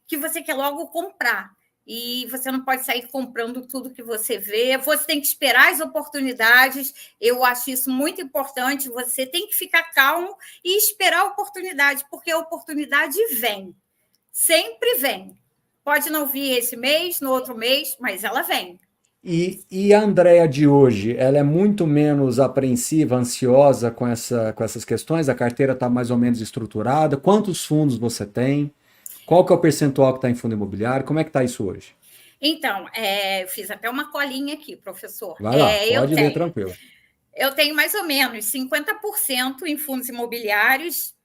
que você quer logo comprar. E você não pode sair comprando tudo que você vê, você tem que esperar as oportunidades. Eu acho isso muito importante. Você tem que ficar calmo e esperar a oportunidade, porque a oportunidade vem, sempre vem. Pode não vir esse mês, no outro mês, mas ela vem. E a Andrea de hoje, ela é muito menos apreensiva, ansiosa com essas questões? A carteira está mais ou menos estruturada? Quantos fundos você tem? Qual que é o percentual que está em fundo imobiliário? Como é que está isso hoje? Então, eu fiz até uma colinha aqui, professor. Vai lá, pode ler tenho. tranquilo. Eu tenho mais ou menos 50% em fundos imobiliários,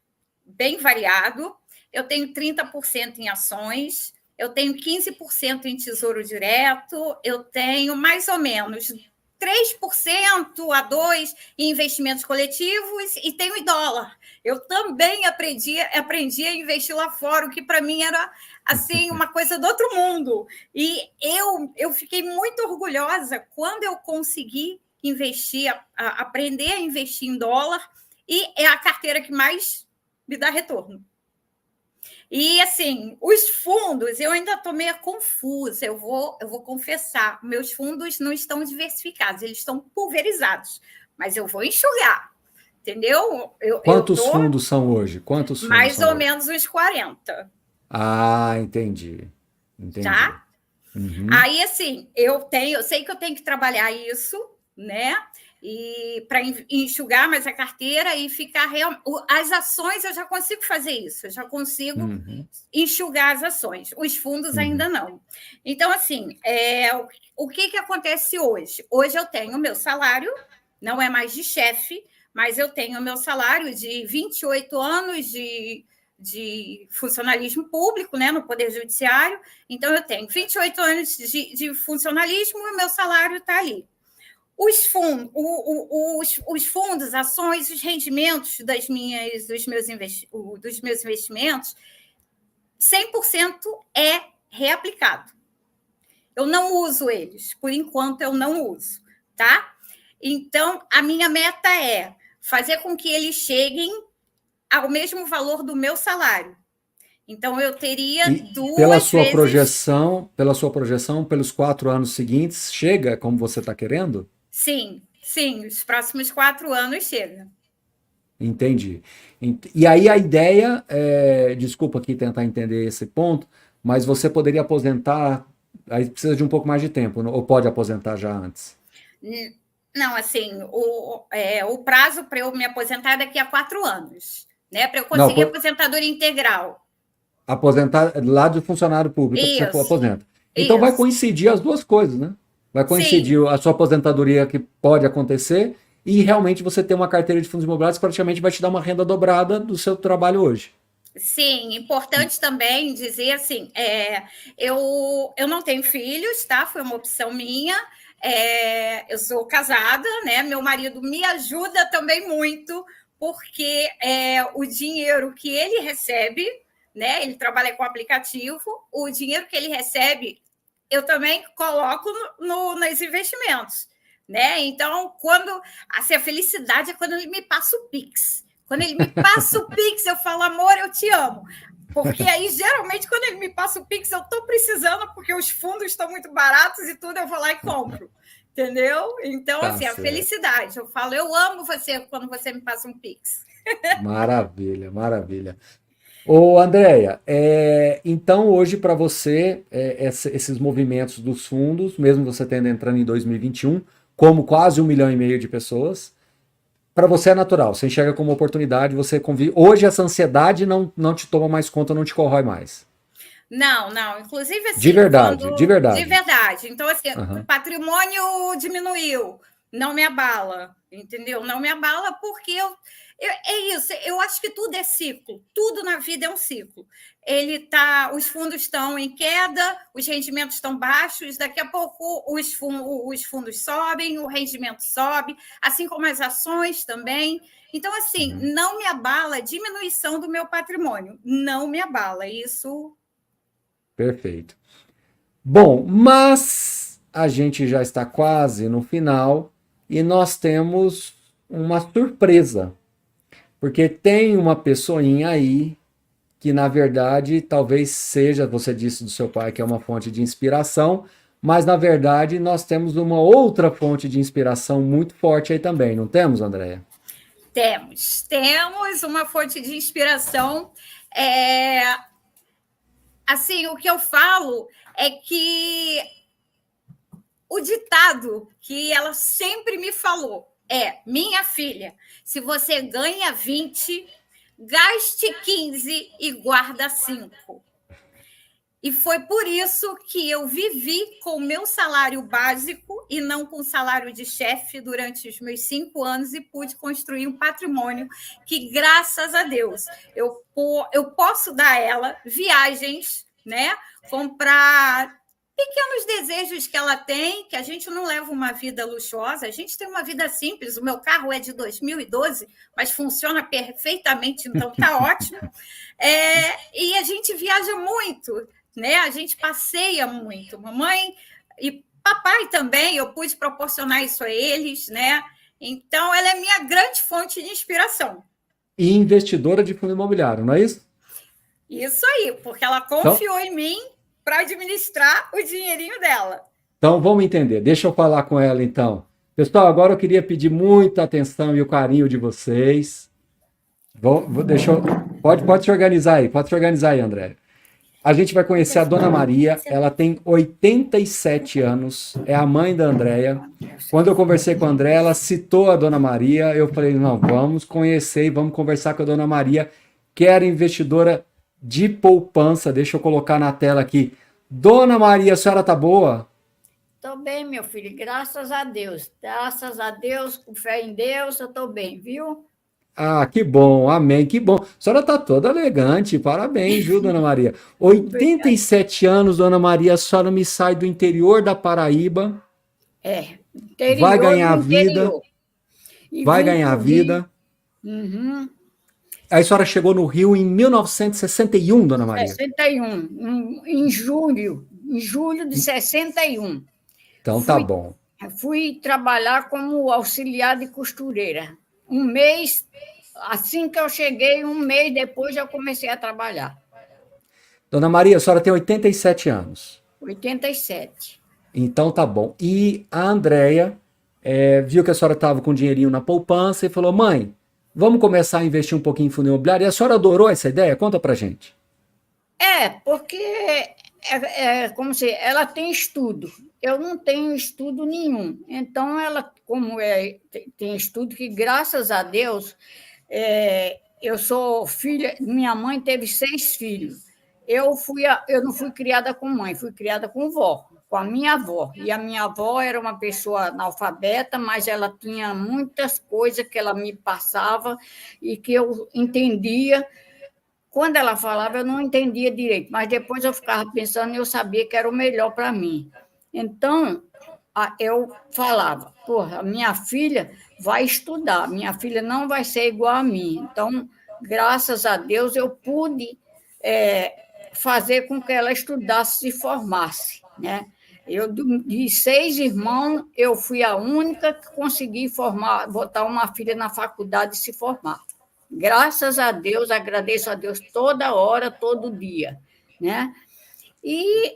bem variado. Eu tenho 30% em ações. Eu tenho 15% em tesouro direto. Eu tenho mais ou menos 3% a 2% em investimentos coletivos e tenho em dólar. Eu também aprendi a investir lá fora, o que para mim era assim uma coisa do outro mundo. E eu fiquei muito orgulhosa quando eu consegui investir, aprender a investir em dólar, e é a carteira que mais me dá retorno. E, assim, os fundos, eu ainda estou meio confusa, eu vou confessar, meus fundos não estão diversificados, eles estão pulverizados, mas eu vou enxugar, entendeu? Quantos fundos são hoje? Quantos fundos mais são ou hoje? menos uns 40. Ah, entendi. Entendi. Tá? Uhum. Aí, assim, eu sei que eu tenho que trabalhar isso, né? E para enxugar mais a carteira e ficar real. As ações eu já consigo fazer isso, eu já consigo enxugar as ações, os fundos ainda não. Então, assim, o que acontece hoje? Hoje eu tenho o meu salário, não é mais de chefe, mas eu tenho o meu salário de 28 anos de funcionalismo público, né, no Poder Judiciário. Então, eu tenho 28 anos de funcionalismo e o meu salário está ali. Os fundos, ações, os rendimentos dos meus investimentos, 100% é reaplicado. Eu não uso eles, por enquanto eu não uso, tá? Então, a minha meta é fazer com que eles cheguem ao mesmo valor do meu salário. Então, eu teria pela sua projeção, pelos 4 anos seguintes, chega como você está querendo? Sim, os próximos 4 anos chega. Entendi. E aí a ideia, desculpa aqui tentar entender esse ponto, mas você poderia aposentar, aí precisa de um pouco mais de tempo, ou pode aposentar já antes? Não, assim, o prazo para eu me aposentar é daqui a 4 anos, né? Para eu conseguir aposentadoria integral. Aposentar lá de funcionário público, você aposenta. Então vai coincidir as duas coisas, né? Vai coincidir a sua aposentadoria, que pode acontecer, e realmente você ter uma carteira de fundos imobiliários que praticamente vai te dar uma renda dobrada do seu trabalho hoje. Sim, importante também dizer assim, eu não tenho filhos, tá? Foi uma opção minha. Eu sou casada, né? Meu marido me ajuda também muito, porque o dinheiro que ele recebe, né? Ele trabalha com aplicativo, o dinheiro que ele recebe eu também coloco nos investimentos, né? Então, assim, a felicidade é quando ele me passa o Pix. Quando ele me passa o Pix, eu falo, amor, eu te amo. Porque aí, geralmente, quando ele me passa o Pix, eu estou precisando, porque os fundos estão muito baratos e tudo, eu vou lá e compro. Entendeu? Então, Tá assim, a certo. felicidade. Eu falo, eu amo você quando você me passa um Pix. Maravilha, maravilha. Ô, Andréia, então hoje para você, esses movimentos dos fundos, mesmo você tendo entrando em 2021, como quase 1,5 milhão de pessoas, para você é natural, você enxerga como oportunidade, você convive. Hoje essa ansiedade não te toma mais conta, não te corrói mais. Não, não. Inclusive, De assim, verdade, de de verdade. verdade. Então, assim, o Aham. patrimônio diminuiu, não me abala, entendeu? Não me abala porque é isso. Eu acho que tudo é ciclo. Tudo na vida é um ciclo. Os fundos estão em queda, os rendimentos estão baixos. Daqui a pouco os fundos sobem, o rendimento sobe, assim como as ações também. Então, assim, não me abala a diminuição do meu patrimônio. Não me abala. Isso. Perfeito. Bom, mas a gente já está quase no final e nós temos uma surpresa, porque tem uma pessoinha aí que, na verdade, talvez seja, você disse do seu pai que é uma fonte de inspiração, mas na verdade nós temos uma outra fonte de inspiração muito forte aí também, não temos, Andréia? Temos uma fonte de inspiração. Assim, o que eu falo é que o ditado que ela sempre me falou é: minha filha, se você ganha 20, gaste 15 e guarda 5. E foi por isso que eu vivi com o meu salário básico e não com o salário de chefe durante os meus 5 anos e pude construir um patrimônio que, graças a Deus, eu posso dar a ela viagens, né? Comprar pequenos desejos que ela tem, que a gente não leva uma vida luxuosa, a gente tem uma vida simples. O meu carro é de 2012, mas funciona perfeitamente, então tá ótimo. E a gente viaja muito, né? A gente passeia muito. Mamãe e papai também, eu pude proporcionar isso a eles, né? Então, ela é minha grande fonte de inspiração. E investidora de fundo imobiliário, não é isso? Isso aí, porque ela confiou em mim para administrar o dinheirinho dela. Então vamos entender. Deixa eu falar com ela então. Pessoal, agora eu queria pedir muita atenção e o carinho de vocês. Pode se organizar aí, André. A gente vai conhecer a Dona Maria, ela tem 87 anos, é a mãe da Andréia. Quando eu conversei com a Andréia, ela citou a Dona Maria, eu falei, não, vamos conhecer e vamos conversar com a Dona Maria, que era investidora de poupança. Deixa eu colocar na tela aqui. Dona Maria, a senhora tá boa? Estou bem, meu filho, graças a Deus. Graças a Deus, com fé em Deus, eu estou bem, viu? Ah, que bom, amém, que bom. A senhora está toda elegante, parabéns, viu, Dona Maria? 87 anos, Dona Maria, a senhora me sai do interior da Paraíba. Interior, vai ganhar vida. Vai vim ganhar pro vida. Uhum. Aí a senhora chegou no Rio em 1961, Dona Maria? 61, em julho de 61. Então tá bom. Fui trabalhar como auxiliar de costureira. Um mês, assim que eu cheguei, um mês depois já comecei a trabalhar. Dona Maria, a senhora tem 87 anos. 87. Então tá bom. E a Andréia viu que a senhora estava com dinheirinho na poupança e falou, mãe, vamos começar a investir um pouquinho em fundo imobiliário? E a senhora adorou essa ideia? Conta pra gente. Porque como se ela tem estudo. Eu não tenho estudo nenhum. Então, ela, como tem estudo, que graças a Deus, eu sou filha, minha mãe teve 6 filhos. Eu não fui criada com mãe, fui criada com vó, com a minha avó. E a minha avó era uma pessoa analfabeta, mas ela tinha muitas coisas que ela me passava e que eu entendia. Quando ela falava, eu não entendia direito, mas depois eu ficava pensando e eu sabia que era o melhor para mim. Então, eu falava, porra, minha filha vai estudar, minha filha não vai ser igual a mim. Então, graças a Deus, eu pude fazer com que ela estudasse, se formasse, né? De 6 irmãos, eu fui a única que consegui botar uma filha na faculdade e se formar. Graças a Deus, agradeço a Deus toda hora, todo dia, né? E,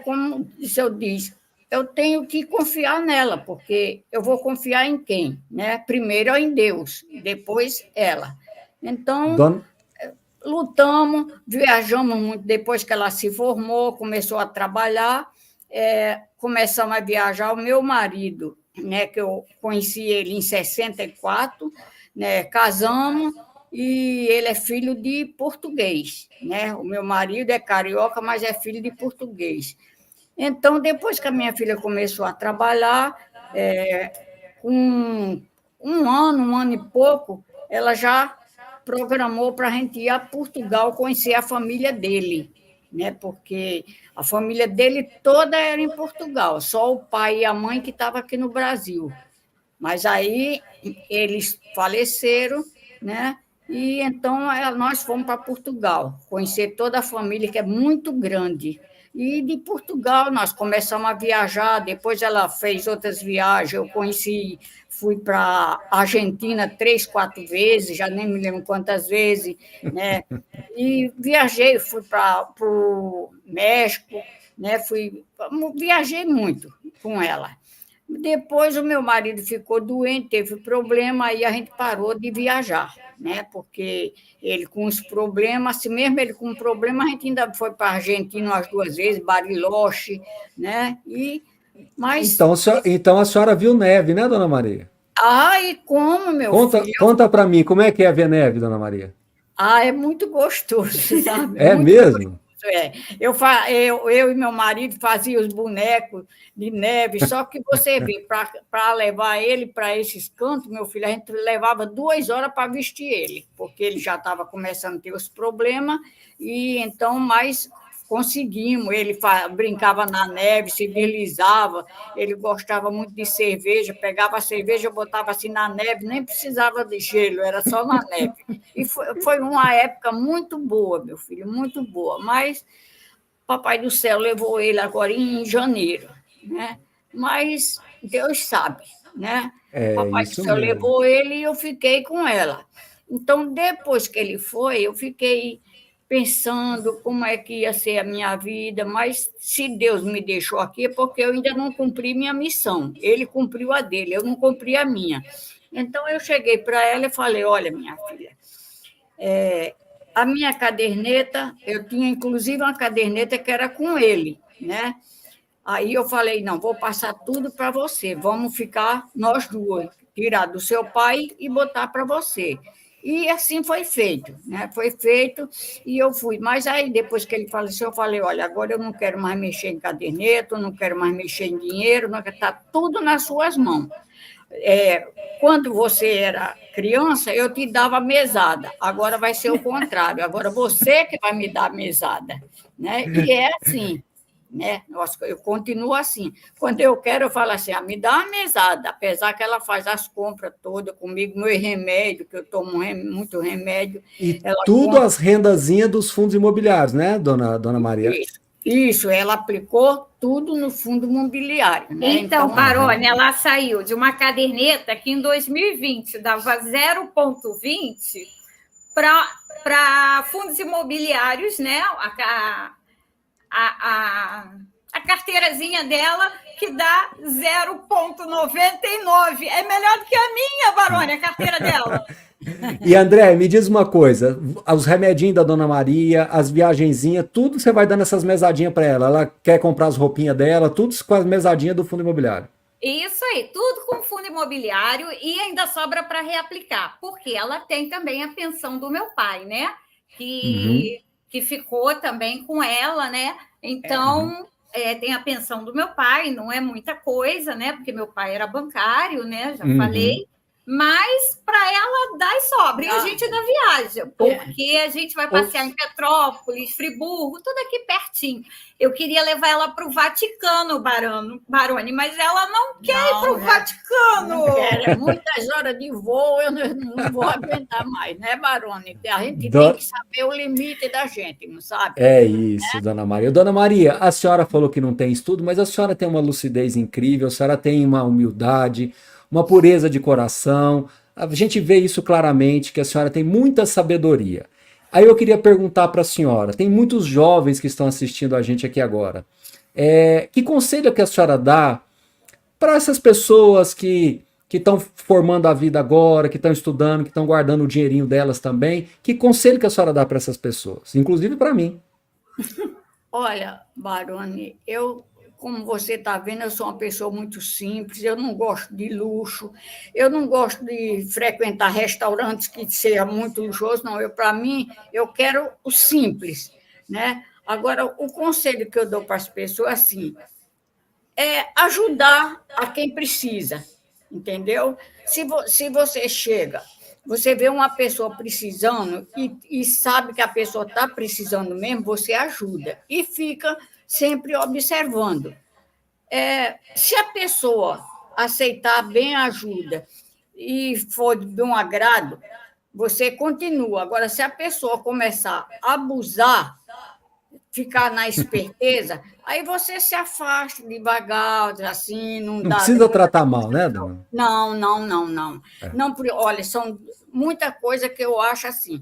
como o senhor diz, eu tenho que confiar nela, porque eu vou confiar em quem? Né? Primeiro em Deus, depois ela. Então, lutamos, viajamos muito depois que ela se formou, começou a trabalhar, começamos a viajar. O meu marido, né, que eu conheci ele em 64, né, casamos, e ele é filho de português. Né? O meu marido é carioca, mas é filho de português. Então, depois que a minha filha começou a trabalhar, com um ano e pouco, ela já programou para a gente ir a Portugal conhecer a família dele, né? Porque a família dele toda era em Portugal, só o pai e a mãe que estavam aqui no Brasil. Mas aí eles faleceram, né? E então nós fomos para Portugal, conhecer toda a família, que é muito grande. E de Portugal nós começamos a viajar, depois ela fez outras viagens, eu fui para a Argentina 3, 4 vezes, já nem me lembro quantas vezes, né? E viajei, fui para o México, né? Viajei muito com ela. Depois o meu marido ficou doente, teve problema, aí a gente parou de viajar, né? Porque ele com os problemas, assim mesmo ele com problema, a gente ainda foi para a Argentina umas 2 vezes, Bariloche, né? Mas... Então a senhora viu neve, né, dona Maria? E como, meu filho? Conta para mim, como é que é ver neve, dona Maria? É muito gostoso, sabe? É muito mesmo? Gostoso. Eu e meu marido fazia os bonecos de neve, só que você vê, para levar ele para esses cantos, meu filho, a gente levava 2 horas para vestir ele, porque ele já estava começando a ter os problemas, e então, mas conseguimos. Ele brincava na neve, se deslizava, ele gostava muito de cerveja, pegava a cerveja, botava assim na neve, nem precisava de gelo, era só na neve. E foi uma época muito boa, meu filho, muito boa, mas Papai do Céu levou ele agora em janeiro, né? Mas Deus sabe, né? Papai do Céu levou ele e eu fiquei com ela. Então, depois que ele foi, eu fiquei pensando como é que ia ser a minha vida, mas se Deus me deixou aqui é porque eu ainda não cumpri minha missão. Ele cumpriu a dele, eu não cumpri a minha. Então, eu cheguei para ela e falei, olha, minha filha, a minha caderneta, eu tinha inclusive uma caderneta que era com ele, né? Aí eu falei, não, vou passar tudo para você, vamos ficar nós duas, tirar do seu pai e botar para você. E assim foi feito, né? Foi feito e eu fui. Mas aí, depois que ele faleceu, eu falei, olha, agora eu não quero mais mexer em caderneta, não quero mais mexer em dinheiro, está tudo nas suas mãos. Quando você era criança, eu te dava mesada, agora vai ser o contrário, agora você que vai me dar mesada, né? E é assim, né? Eu continuo assim. Quando eu quero, eu falo assim, me dá uma mesada, apesar que ela faz as compras todas comigo, meu remédio, que eu tomo muito remédio. E tudo as rendazinhas dos fundos imobiliários, né, dona Maria? Isso, ela aplicou tudo no fundo imobiliário. Né? Então, Barone, ela saiu de uma caderneta que em 2020 dava 0,20 para fundos imobiliários, né? A carteirazinha dela que dá 0,99. É melhor do que a minha, Barone, a carteira dela. E André, me diz uma coisa, os remedinhos da dona Maria, as viagenzinhas, tudo você vai dando essas mesadinhas para ela. Ela quer comprar as roupinhas dela, tudo com as mesadinhas do fundo imobiliário. Isso aí, tudo com fundo imobiliário e ainda sobra para reaplicar, porque ela tem também a pensão do meu pai, né? Que ficou também com ela, né? Então, tem a pensão do meu pai, não é muita coisa, né? Porque meu pai era bancário, né? Já falei. mas para ela dá e sobra. E a gente ainda viaja, porque a gente vai passear em Petrópolis, Friburgo, tudo aqui pertinho. Eu queria levar ela para o Vaticano, Barone, mas ela não quer ir para o Vaticano. Não quer, muitas horas de voo eu não vou aguentar mais, né, Barone? A gente tem que saber o limite da gente, não sabe? É isso, Dona Maria. Dona Maria, a senhora falou que não tem estudo, mas a senhora tem uma lucidez incrível, a senhora tem uma humildade, uma pureza de coração. A gente vê isso claramente, que a senhora tem muita sabedoria. Aí eu queria perguntar para a senhora, tem muitos jovens que estão assistindo a gente aqui agora. Que conselho que a senhora dá para essas pessoas que estão formando a vida agora, que estão estudando, que estão guardando o dinheirinho delas também? Que conselho que a senhora dá para essas pessoas? Inclusive para mim. Olha, Barone, como você está vendo, eu sou uma pessoa muito simples, eu não gosto de luxo, eu não gosto de frequentar restaurantes que sejam muito luxuosos, não. Para mim, eu quero o simples, né? Agora, o conselho que eu dou para as pessoas, assim, é ajudar a quem precisa, entendeu? Se você chega, você vê uma pessoa precisando e sabe que a pessoa está precisando mesmo, você ajuda e fica sempre observando. Se a pessoa aceitar bem a ajuda e for de um agrado, você continua. Agora, se a pessoa começar a abusar, ficar na esperteza, aí você se afasta devagar, assim, não Não dá. precisa tratar mal, né, dona? Não. Não, olha, são muita coisa que eu acho assim.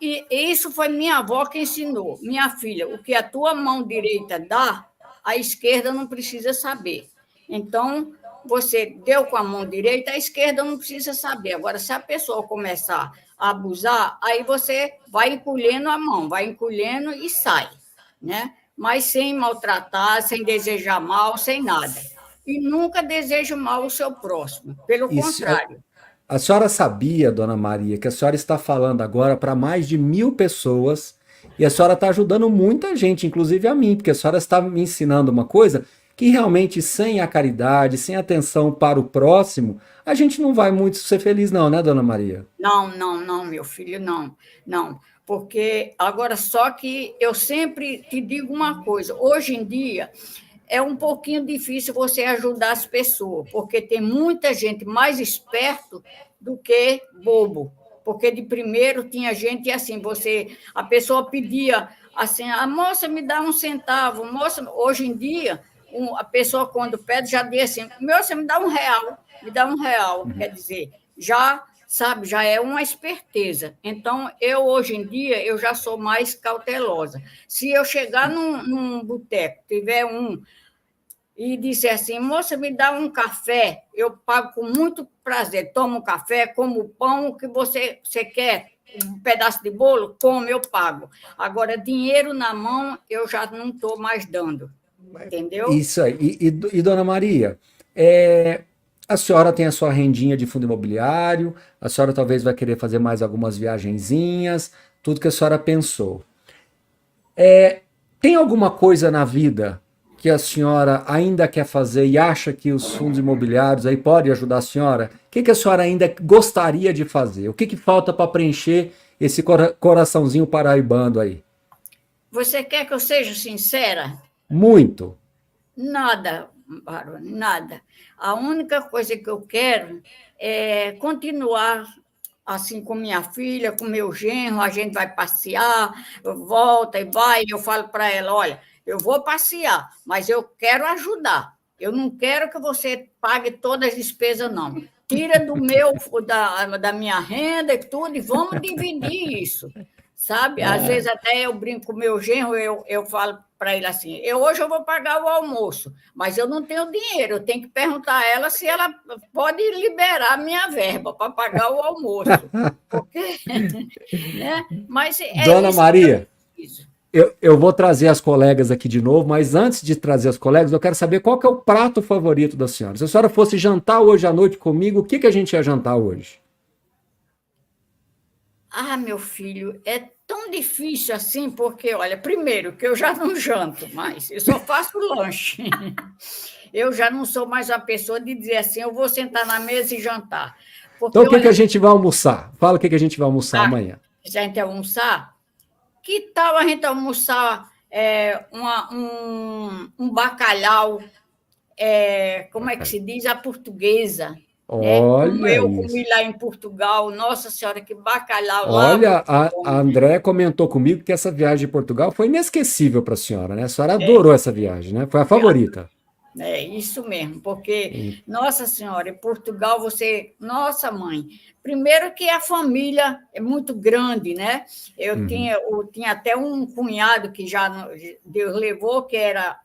E isso foi minha avó que ensinou. Minha filha, o que a tua mão direita dá, a esquerda não precisa saber. Então, você deu com a mão direita, a esquerda não precisa saber. Agora, se a pessoa começar a abusar, aí você vai encolhendo a mão, vai encolhendo e sai, né? Mas sem maltratar, sem desejar mal, sem nada. E nunca deseja mal ao seu próximo, pelo contrário. A senhora sabia, Dona Maria, que a senhora está falando agora para mais de 1.000 pessoas e a senhora está ajudando muita gente, inclusive a mim, porque a senhora está me ensinando uma coisa que realmente sem a caridade, sem atenção para o próximo, a gente não vai muito ser feliz não, né, Dona Maria? Não, meu filho, não. Porque agora só que eu sempre te digo uma coisa, hoje em dia é um pouquinho difícil você ajudar as pessoas, porque tem muita gente mais esperto do que bobo. Porque de primeiro tinha gente assim, a pessoa pedia assim, a moça me dá um centavo, moça, hoje em dia a pessoa quando pede já diz assim, moça me dá um real, quer dizer, já sabe, já é uma esperteza. Então, hoje em dia, eu já sou mais cautelosa. Se eu chegar num boteco, tiver e disser assim, moça, me dá um café, eu pago com muito prazer, tomo um café, como o pão, o que você quer, um pedaço de bolo, come, eu pago. Agora, dinheiro na mão, eu já não estou mais dando, entendeu? Isso aí. E Dona Maria, a senhora tem a sua rendinha de fundo imobiliário, a senhora talvez vai querer fazer mais algumas viagenzinhas, tudo que a senhora pensou. Tem alguma coisa na vida que a senhora ainda quer fazer e acha que os fundos imobiliários aí podem ajudar a senhora? O que a senhora ainda gostaria de fazer? O que falta para preencher esse coraçãozinho paraibano aí? Você quer que eu seja sincera? Muito. Nada, Barone, nada. A única coisa que eu quero é continuar assim com minha filha, com meu genro, a gente vai passear, volta e vai, e eu falo para ela, olha, eu vou passear, mas eu quero ajudar. Eu não quero que você pague todas as despesas, não. Tira da minha renda e tudo, e vamos dividir isso, sabe? Às vezes até eu brinco com o meu genro, eu falo para ele assim, hoje eu vou pagar o almoço, mas eu não tenho dinheiro, eu tenho que perguntar a ela se ela pode liberar a minha verba para pagar o almoço. Porque, né? Mas Dona isso Maria, eu vou trazer as colegas aqui de novo, mas antes de trazer as colegas, eu quero saber qual que é o prato favorito da senhora. Se a senhora fosse jantar hoje à noite comigo, o que a gente ia jantar hoje? Ah, meu filho, é tão difícil assim, porque, olha, primeiro, que eu já não janto mais, eu só faço lanche. Eu já não sou mais a pessoa de dizer assim, eu vou sentar na mesa e jantar. Porque, Então, o que que a gente vai almoçar? Fala o que que a gente vai almoçar amanhã. se a gente almoçar, que tal a gente almoçar um bacalhau, como é que se diz? A portuguesa. Né? Como Olha eu isso. comi lá em Portugal, nossa senhora, que bacalhau lá. Olha, a André comentou comigo que essa viagem de Portugal foi inesquecível para a senhora, né? A senhora adorou essa viagem, né? Foi a favorita. É isso mesmo, porque, nossa senhora, em Portugal nossa mãe, primeiro que a família é muito grande, né? Eu tinha até um cunhado que Deus levou, que era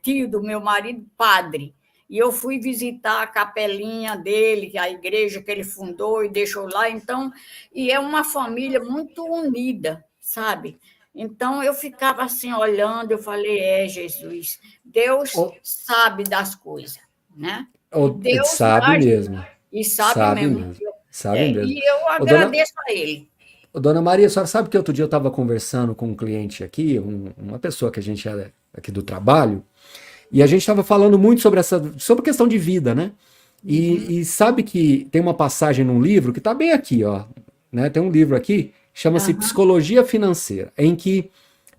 tio do meu marido, padre. E eu fui visitar a capelinha dele, a igreja que ele fundou e deixou lá. Então, e é uma família muito unida, sabe? Então, eu ficava assim, olhando, eu falei, Jesus, Deus sabe das coisas, né? E Deus Sabe mesmo. E sabe Sabe mesmo. mesmo. Sabe mesmo. E eu agradeço a ele. Dona Maria, a senhora sabe que outro dia eu estava conversando com um cliente aqui, uma pessoa que a gente é aqui do trabalho, e a gente estava falando muito sobre questão de vida, né? E sabe que tem uma passagem num livro que está bem aqui, ó, né? Tem um livro aqui, chama-se Psicologia Financeira, em que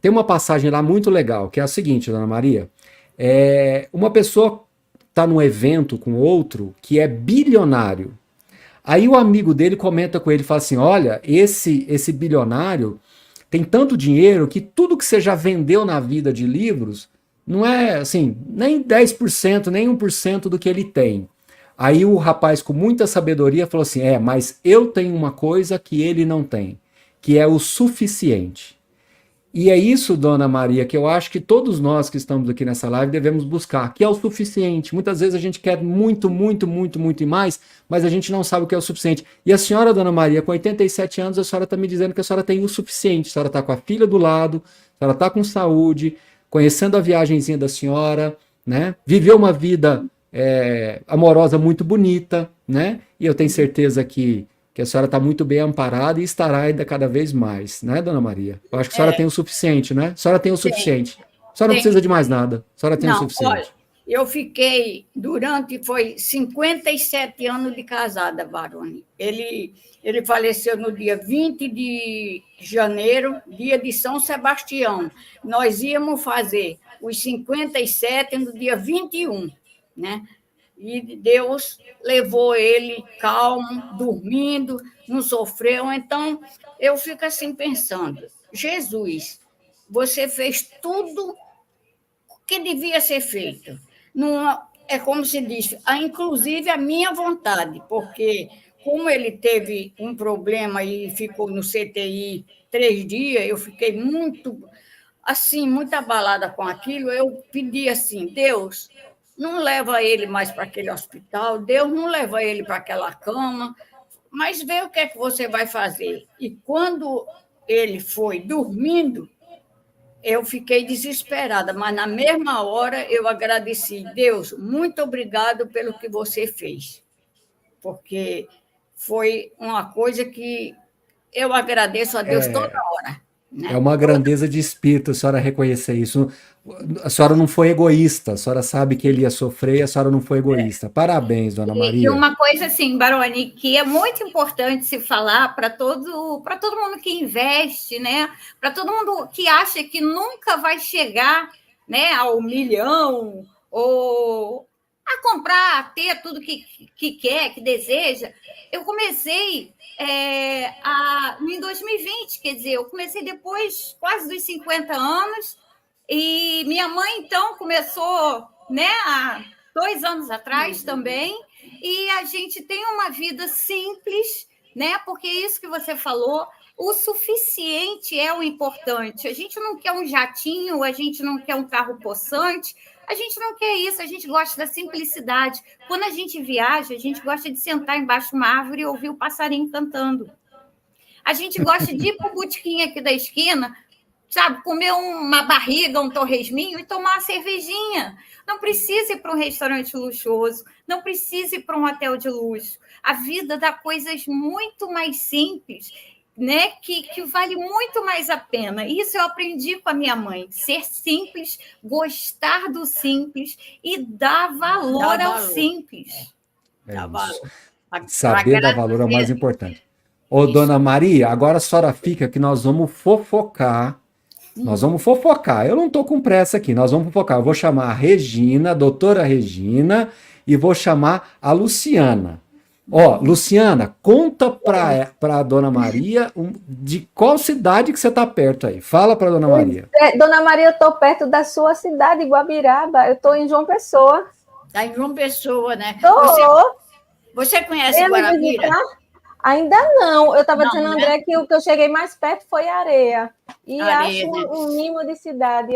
tem uma passagem lá muito legal, que é a seguinte, Dona Maria, uma pessoa está num evento com outro que é bilionário. Aí o amigo dele comenta com ele e fala assim: olha, esse bilionário tem tanto dinheiro que tudo que você já vendeu na vida de livros não é assim, nem 10%, nem 1% do que ele tem. Aí o rapaz, com muita sabedoria, falou assim: mas eu tenho uma coisa que ele não tem, que é o suficiente. E é isso, Dona Maria, que eu acho que todos nós que estamos aqui nessa live devemos buscar, que é o suficiente. Muitas vezes a gente quer muito, muito, muito, muito e mais, mas a gente não sabe o que é o suficiente. E a senhora, Dona Maria, com 87 anos, a senhora está me dizendo que a senhora tem o suficiente. A senhora está com a filha do lado, a senhora está com saúde, conhecendo a viagenzinha da senhora, né? Viveu uma vida amorosa muito bonita, né? E eu tenho certeza que a senhora está muito bem amparada e estará ainda cada vez mais, né, Dona Maria? Eu acho que a senhora tem o suficiente, né? A senhora tem o suficiente. A senhora não precisa de mais nada. A senhora tem o suficiente. Olha, eu fiquei foi 57 anos de casada, Baroni. Ele faleceu no dia 20 de janeiro, dia de São Sebastião. Nós íamos fazer os 57 no dia 21, né? E Deus levou ele calmo, dormindo, não sofreu. Então, eu fico assim pensando, Jesus, você fez tudo o que devia ser feito. Não, é como se diz, inclusive a minha vontade, porque como ele teve um problema e ficou no CTI 3 dias, eu fiquei muito abalada com aquilo, eu pedi assim, Deus, não leva ele mais para aquele hospital, Deus não leva ele para aquela cama, mas vê o que é que você vai fazer. E quando ele foi dormindo, eu fiquei desesperada, mas na mesma hora eu agradeci, Deus, muito obrigado pelo que você fez, porque foi uma coisa que eu agradeço a Deus toda hora. Né? É uma grandeza de espírito a senhora reconhecer isso. A senhora não foi egoísta, a senhora sabe que ele ia sofrer e a senhora não foi egoísta. Parabéns, Dona Maria. E uma coisa assim, Baroni, que é muito importante se falar para todo mundo que investe, né? Para todo mundo que acha que nunca vai chegar, né, ao milhão ou a comprar, a ter tudo que quer, que deseja. Eu comecei em 2020, quer dizer, eu comecei depois quase dos 50 anos, e minha mãe, então, começou, né, há 2 anos atrás também, e a gente tem uma vida simples, né, porque isso que você falou, o suficiente é o importante. A gente não quer um jatinho, a gente não quer um carro possante, a gente não quer isso, a gente gosta da simplicidade. Quando a gente viaja, a gente gosta de sentar embaixo de uma árvore e ouvir o passarinho cantando. A gente gosta de ir para o botequim aqui da esquina, sabe, comer uma barriga, um torresminho e tomar uma cervejinha. Não precisa ir para um restaurante luxuoso, não precisa ir para um hotel de luxo. A vida dá coisas muito mais simples. né, que vale muito mais a pena. Isso eu aprendi com a minha mãe. Ser simples, gostar do simples e dar valor ao simples. É Dá isso. valor. Saber dar valor é o mais importante. Ô, dona Maria, agora a senhora fica que nós vamos fofocar. Nós vamos fofocar. Eu não tô com pressa aqui, nós vamos fofocar. Eu vou chamar a Regina, a doutora Regina, e vou chamar a Luciana. Ó, Luciana, conta para a dona Maria de qual cidade que você está perto aí. Fala para a dona Maria. Dona Maria, eu estou perto da sua cidade, Guabiraba. Eu estou em João Pessoa. Está em João Pessoa, né? Tô. Você conhece Ele Guarabira? visitar? Ainda não. Eu estava Não, dizendo, né? André, que o que eu cheguei mais perto foi Areia. E Areia, acho né? um mimo de cidade,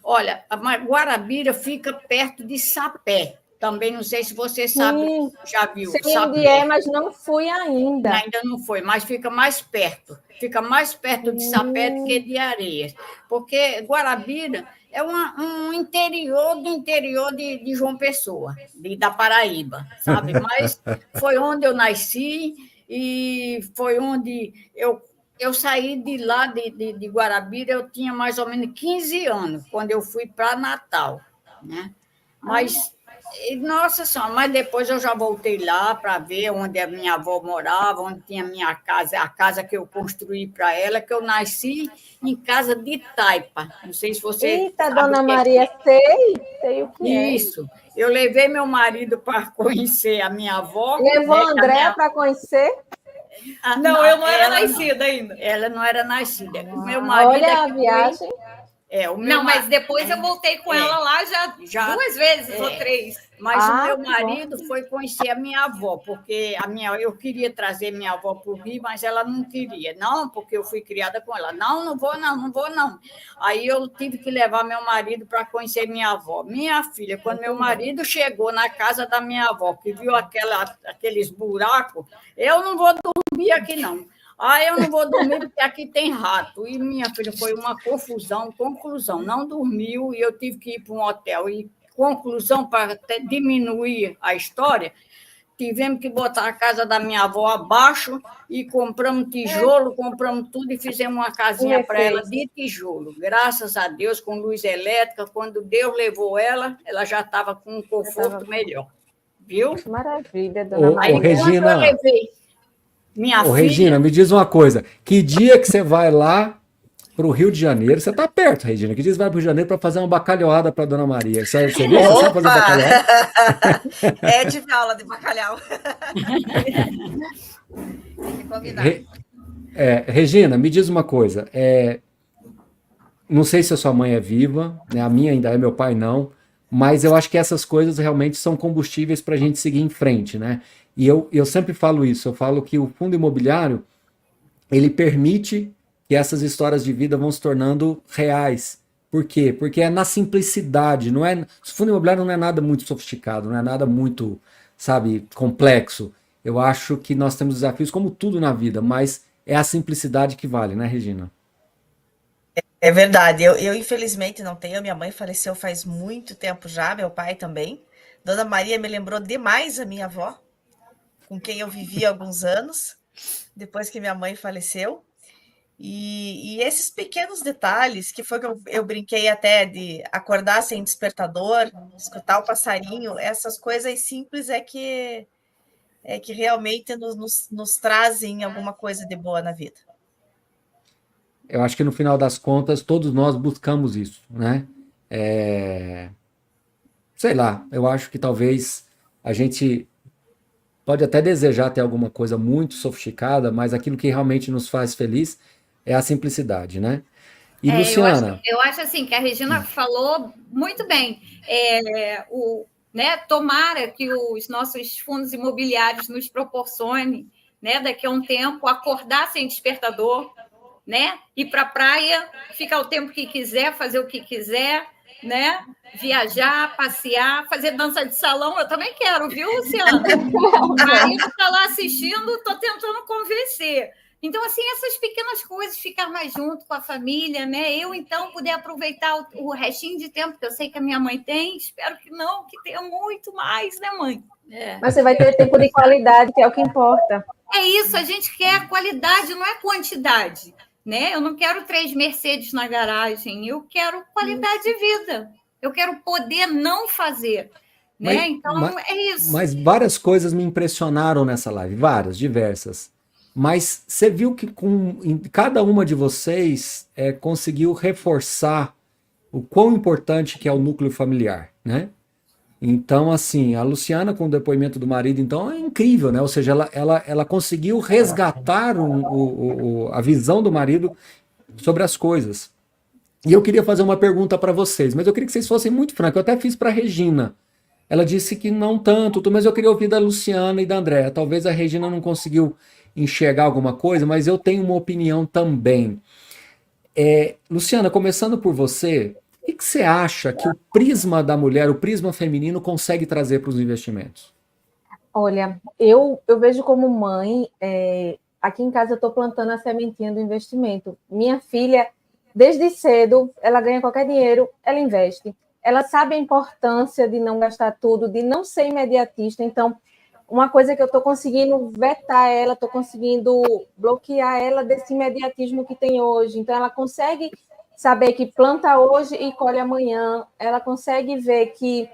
Olha, a Guarabira fica perto de Sapé. Também não sei se você sabe, Sim, já viu. sei onde é, mas não fui ainda. Ainda não foi, mas fica mais perto. Fica mais perto de Sapé do que de Areias. Porque Guarabira é um interior do interior de João Pessoa, da Paraíba, sabe? Mas foi onde eu nasci e foi onde eu saí de lá, de Guarabira, eu tinha mais ou menos 15 anos, quando eu fui para Natal, né? Mas... Nossa Senhora, mas depois eu já voltei lá para ver onde a minha avó morava, onde tinha a minha casa, a casa que eu construí para ela, que eu nasci em casa de taipa. Não sei se você Eita, sabe Dona o que Maria, sei o que é. Isso. Eu levei meu marido para conhecer a minha avó. Levou né, a André para conhecer? Não, eu não era nascida ainda. Ela não era nascida. O meu marido Olha a viagem. Não, mas depois eu voltei com ela lá já 2 vezes ou 3. Mas o meu que marido bom. foi conhecer a minha avó, porque eu queria trazer minha avó para o Rio, mas ela não queria. Não, porque eu fui criada com ela. Não, não vou não, não vou não. Aí eu tive que levar meu marido para conhecer minha avó. Minha filha, quando meu marido chegou na casa da minha avó, que viu aqueles buracos, eu não vou dormir aqui não. Eu não vou dormir porque aqui tem rato. E minha filha, foi uma confusão, conclusão. Não dormiu e eu tive que ir para um hotel. E conclusão, para até diminuir a história, tivemos que botar a casa da minha avó abaixo e compramos tijolo, compramos tudo e fizemos uma casinha para ela de tijolo. Graças a Deus, com luz elétrica, quando Deus levou ela já estava com um conforto melhor. Viu? Maravilha, Dona Maria. Maria. Regina, eu levei minha filha... Regina, me diz uma coisa. Que dia que você vai lá para o Rio de Janeiro? Você está perto, Regina. Que dia você vai para o Rio de Janeiro para fazer uma bacalhoada para Dona Maria? Você viu? Você sabe fazer bacalhau? É de aula de bacalhau. Regina, me diz uma coisa. Não sei se a sua mãe é viva, né? A minha ainda é, meu pai não. Mas eu acho que essas coisas realmente são combustíveis para a gente seguir em frente, né? E eu sempre falo isso, eu falo que o fundo imobiliário, ele permite que essas histórias de vida vão se tornando reais. Por quê? Porque é na simplicidade, não é... O fundo imobiliário não é nada muito sofisticado, não é nada muito, sabe, complexo. Eu acho que nós temos desafios como tudo na vida, mas é a simplicidade que vale, né, Regina? É verdade, eu infelizmente não tenho, minha mãe faleceu faz muito tempo já, meu pai também. Dona Maria me lembrou demais a minha avó, com quem eu vivi há alguns anos, depois que minha mãe faleceu. E esses pequenos detalhes, que foi que eu brinquei até de acordar sem despertador, escutar o passarinho, essas coisas simples é que realmente nos trazem alguma coisa de boa na vida. Eu acho que no final das contas, todos nós buscamos isso, né? Sei lá, eu acho que talvez a gente pode até desejar ter alguma coisa muito sofisticada, mas aquilo que realmente nos faz feliz é a simplicidade, né? E Luciana... Eu acho assim que a Regina falou muito bem. Né, tomara que os nossos fundos imobiliários nos proporcionem, né, daqui a um tempo, acordar sem despertador, né? Ir para a praia, ficar o tempo que quiser, fazer o que quiser, né? Viajar, passear, fazer dança de salão, eu também quero, viu, Luciana? O marido está lá assistindo, estou tentando convencer. Então, assim, essas pequenas coisas, ficar mais junto com a família, né? Eu, então, puder aproveitar o restinho de tempo que eu sei que a minha mãe tem, espero que não, que tenha muito mais, né, mãe? Mas você vai ter tempo de qualidade, que é o que importa. É isso, a gente quer qualidade, não é quantidade. Né? Eu não quero 3 Mercedes na garagem, eu quero qualidade de vida. Eu quero poder não fazer. Né? Então, é isso. Mas várias coisas me impressionaram nessa live, várias, diversas. Mas você viu que cada uma de vocês conseguiu reforçar o quão importante que é o núcleo familiar, né? Então, assim, a Luciana com o depoimento do marido, então, é incrível, né? Ou seja, ela conseguiu resgatar a visão do marido sobre as coisas. E eu queria fazer uma pergunta para vocês, mas eu queria que vocês fossem muito francos. Eu até fiz para a Regina. Ela disse que não tanto, mas eu queria ouvir da Luciana e da Andréa. Talvez a Regina não conseguiu enxergar alguma coisa, mas eu tenho uma opinião também. Luciana, começando por você, o que você acha que o prisma da mulher, o prisma feminino, consegue trazer para os investimentos? Olha, eu vejo como mãe, aqui em casa eu estou plantando a sementinha do investimento. Minha filha, desde cedo, ela ganha qualquer dinheiro, ela investe. Ela sabe a importância de não gastar tudo, de não ser imediatista. Então, uma coisa que eu estou conseguindo vetar ela, estou conseguindo bloquear ela desse imediatismo que tem hoje. Então, ela consegue saber que planta hoje e colhe amanhã. Ela consegue ver que,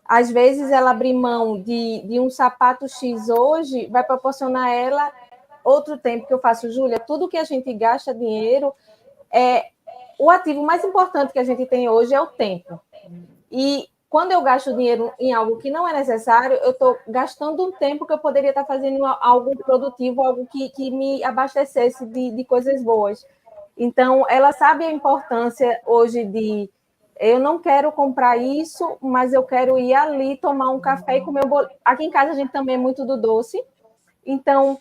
às vezes, ela abrir mão de um sapato X hoje vai proporcionar a ela outro tempo que eu faço. Júlia, tudo que a gente gasta dinheiro, o ativo mais importante que a gente tem hoje é o tempo. E quando eu gasto dinheiro em algo que não é necessário, eu estou gastando um tempo que eu poderia estar fazendo algo produtivo, algo que me abastecesse de coisas boas. Então, ela sabe a importância hoje de eu não quero comprar isso, mas eu quero ir ali tomar um café e comer um bolo. Aqui em casa a gente também é muito do doce. Então,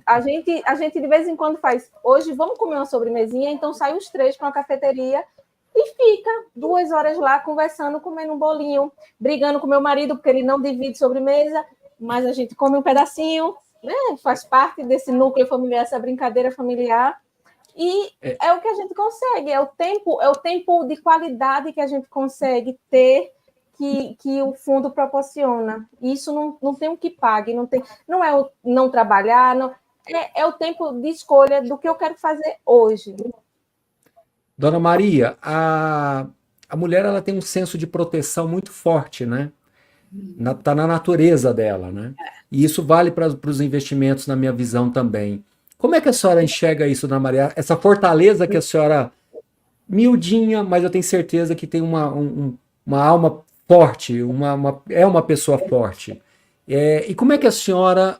a gente de vez em quando faz, hoje vamos comer uma sobremesinha, então sai os 3 para uma cafeteria e fica 2 horas lá conversando, comendo um bolinho, brigando com meu marido, porque ele não divide sobremesa, mas a gente come um pedacinho, né? Faz parte desse núcleo familiar, essa brincadeira familiar. E é o que a gente consegue, é o tempo de qualidade que a gente consegue ter, que o fundo proporciona. Isso não tem o que pague, não é o não trabalhar, é o tempo de escolha do que eu quero fazer hoje. Dona Maria, a mulher ela tem um senso de proteção muito forte, né? Tá na natureza dela, né? E isso vale para os investimentos, na minha visão também. Como é que a senhora enxerga isso, Dona Maria? Essa fortaleza que a senhora, miudinha, mas eu tenho certeza que tem uma alma forte, é uma pessoa forte. E como é que a senhora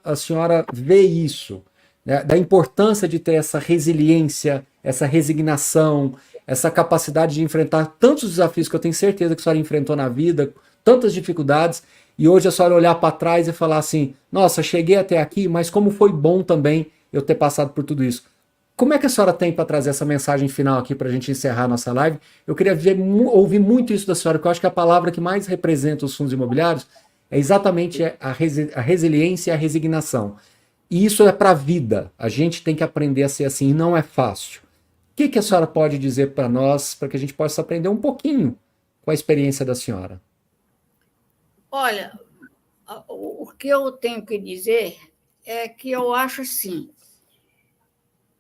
vê isso? Né? Da importância de ter essa resiliência, essa resignação, essa capacidade de enfrentar tantos desafios que eu tenho certeza que a senhora enfrentou na vida, tantas dificuldades, e hoje a senhora olhar para trás e falar assim, nossa, cheguei até aqui, mas como foi bom também eu ter passado por tudo isso. Como é que a senhora tem para trazer essa mensagem final aqui para a gente encerrar a nossa live? Eu queria ouvir muito isso da senhora, porque eu acho que a palavra que mais representa os fundos imobiliários é exatamente a resiliência e a resignação. E isso é para a vida. A gente tem que aprender a ser assim, e não é fácil. O que a senhora pode dizer para nós, para que a gente possa aprender um pouquinho com a experiência da senhora? Olha, o que eu tenho que dizer é que eu acho assim,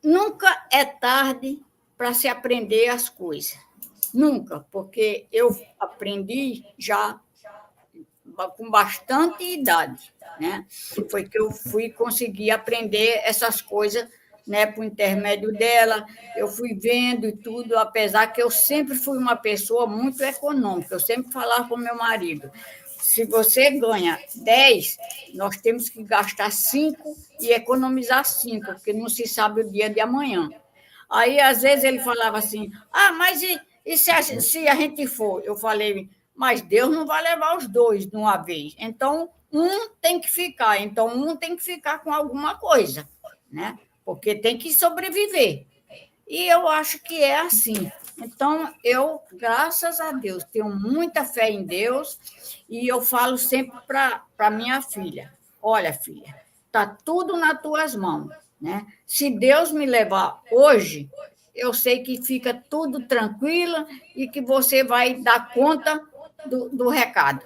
nunca é tarde para se aprender as coisas. Nunca, porque eu aprendi já com bastante idade, né? Foi que eu fui conseguir aprender essas coisas, né, por intermédio dela, eu fui vendo e tudo, apesar que eu sempre fui uma pessoa muito econômica, eu sempre falava com meu marido, se você ganha 10, nós temos que gastar 5 e economizar 5, porque não se sabe o dia de amanhã. Aí, às vezes, ele falava assim, mas e se a gente for? Eu falei, mas Deus não vai levar os 2 de uma vez. Então, um tem que ficar. Então, um tem que ficar com alguma coisa, né? Porque tem que sobreviver. E eu acho que é assim. Então, eu, graças a Deus, tenho muita fé em Deus e eu falo sempre para minha filha, olha, filha, está tudo nas tuas mãos, né? Se Deus me levar hoje, eu sei que fica tudo tranquilo e que você vai dar conta do recado.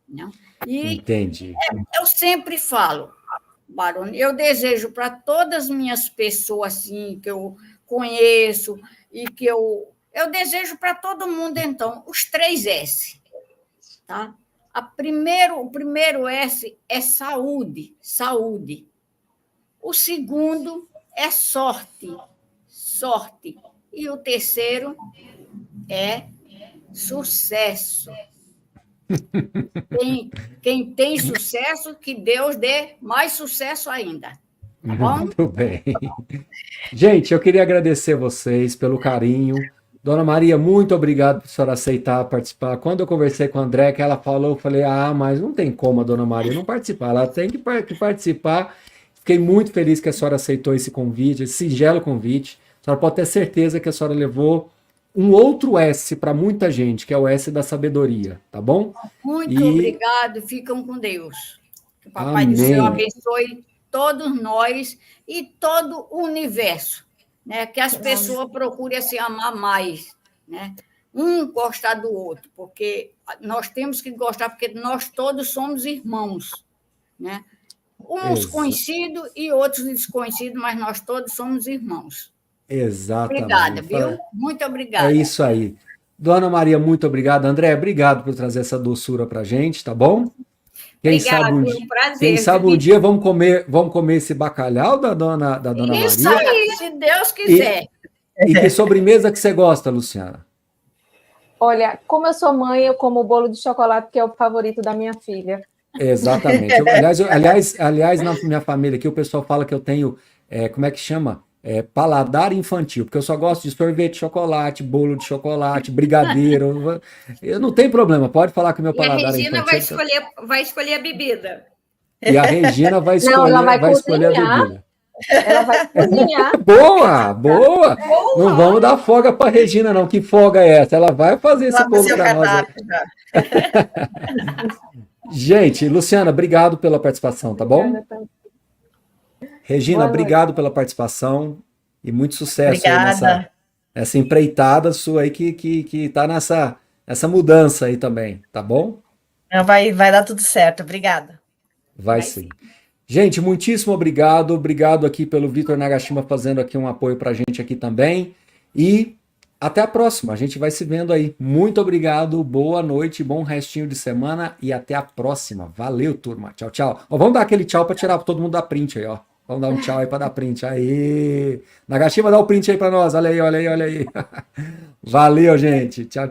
né? E Entendi. eu sempre falo, Barone, eu desejo para todas as minhas pessoas assim, que eu conheço e que eu desejo para todo mundo, então, os 3 S. Tá? O primeiro S é saúde, saúde. O segundo é sorte, sorte. E o terceiro é sucesso. Quem tem sucesso, que Deus dê mais sucesso ainda. Tá bom? Muito bem. Gente, eu queria agradecer vocês pelo carinho. Dona Maria, muito obrigado por senhora aceitar participar. Quando eu conversei com a André, que ela falou, eu falei, mas não tem como a Dona Maria não participar, ela tem que participar. Fiquei muito feliz que a senhora aceitou esse convite, esse singelo convite. A senhora pode ter certeza que a senhora levou um outro S para muita gente, que é o S da sabedoria, tá bom? Muito obrigado, ficam com Deus. Que o Papai do Céu abençoe todos nós e todo o universo, né? Que as pessoas procurem se amar mais, né? Um gostar do outro, porque nós temos que gostar, porque nós todos somos irmãos, né? Uns conhecidos e outros desconhecidos, mas nós todos somos irmãos. Exatamente. Obrigada, viu? Muito obrigada. É isso aí. Dona Maria, muito obrigado. André, obrigado por trazer essa doçura pra gente, tá bom? Quem sabe um dia vamos comer esse bacalhau da dona Maria. Isso aí, se Deus quiser. E que sobremesa que você gosta, Luciana? Olha, como eu sou mãe, eu como o bolo de chocolate, que é o favorito da minha filha. Exatamente. Aliás, na minha família aqui, o pessoal fala que eu tenho, como é que chama? Paladar infantil, porque eu só gosto de sorvete de chocolate, bolo de chocolate, brigadeiro. Eu não tenho problema, pode falar que o meu paladar é infantil. E a Regina vai escolher a bebida. E a Regina vai escolher a bebida. Ela vai cozinhar. Boa! Não vamos dar folga para a Regina, não. Que folga é essa? Ela vai fazer esse bolo para nós. Gente, Luciana, obrigado pela participação, tá bom? Regina, obrigado pela participação e muito sucesso aí nessa empreitada sua aí que tá nessa mudança aí também, tá bom? Vai dar tudo certo, obrigada. Vai sim. Gente, muitíssimo obrigado. Obrigado aqui pelo Vitor Nagashima fazendo aqui um apoio pra gente aqui também. E até a próxima. A gente vai se vendo aí. Muito obrigado. Boa noite, bom restinho de semana e até a próxima. Valeu, turma. Tchau, tchau. Ó, vamos dar aquele tchau para tirar todo mundo da print aí, ó. Vamos dar um tchau aí para dar print. Aí. Nagashima, dá o print aí para nós. Olha aí. Valeu, gente. Tchau.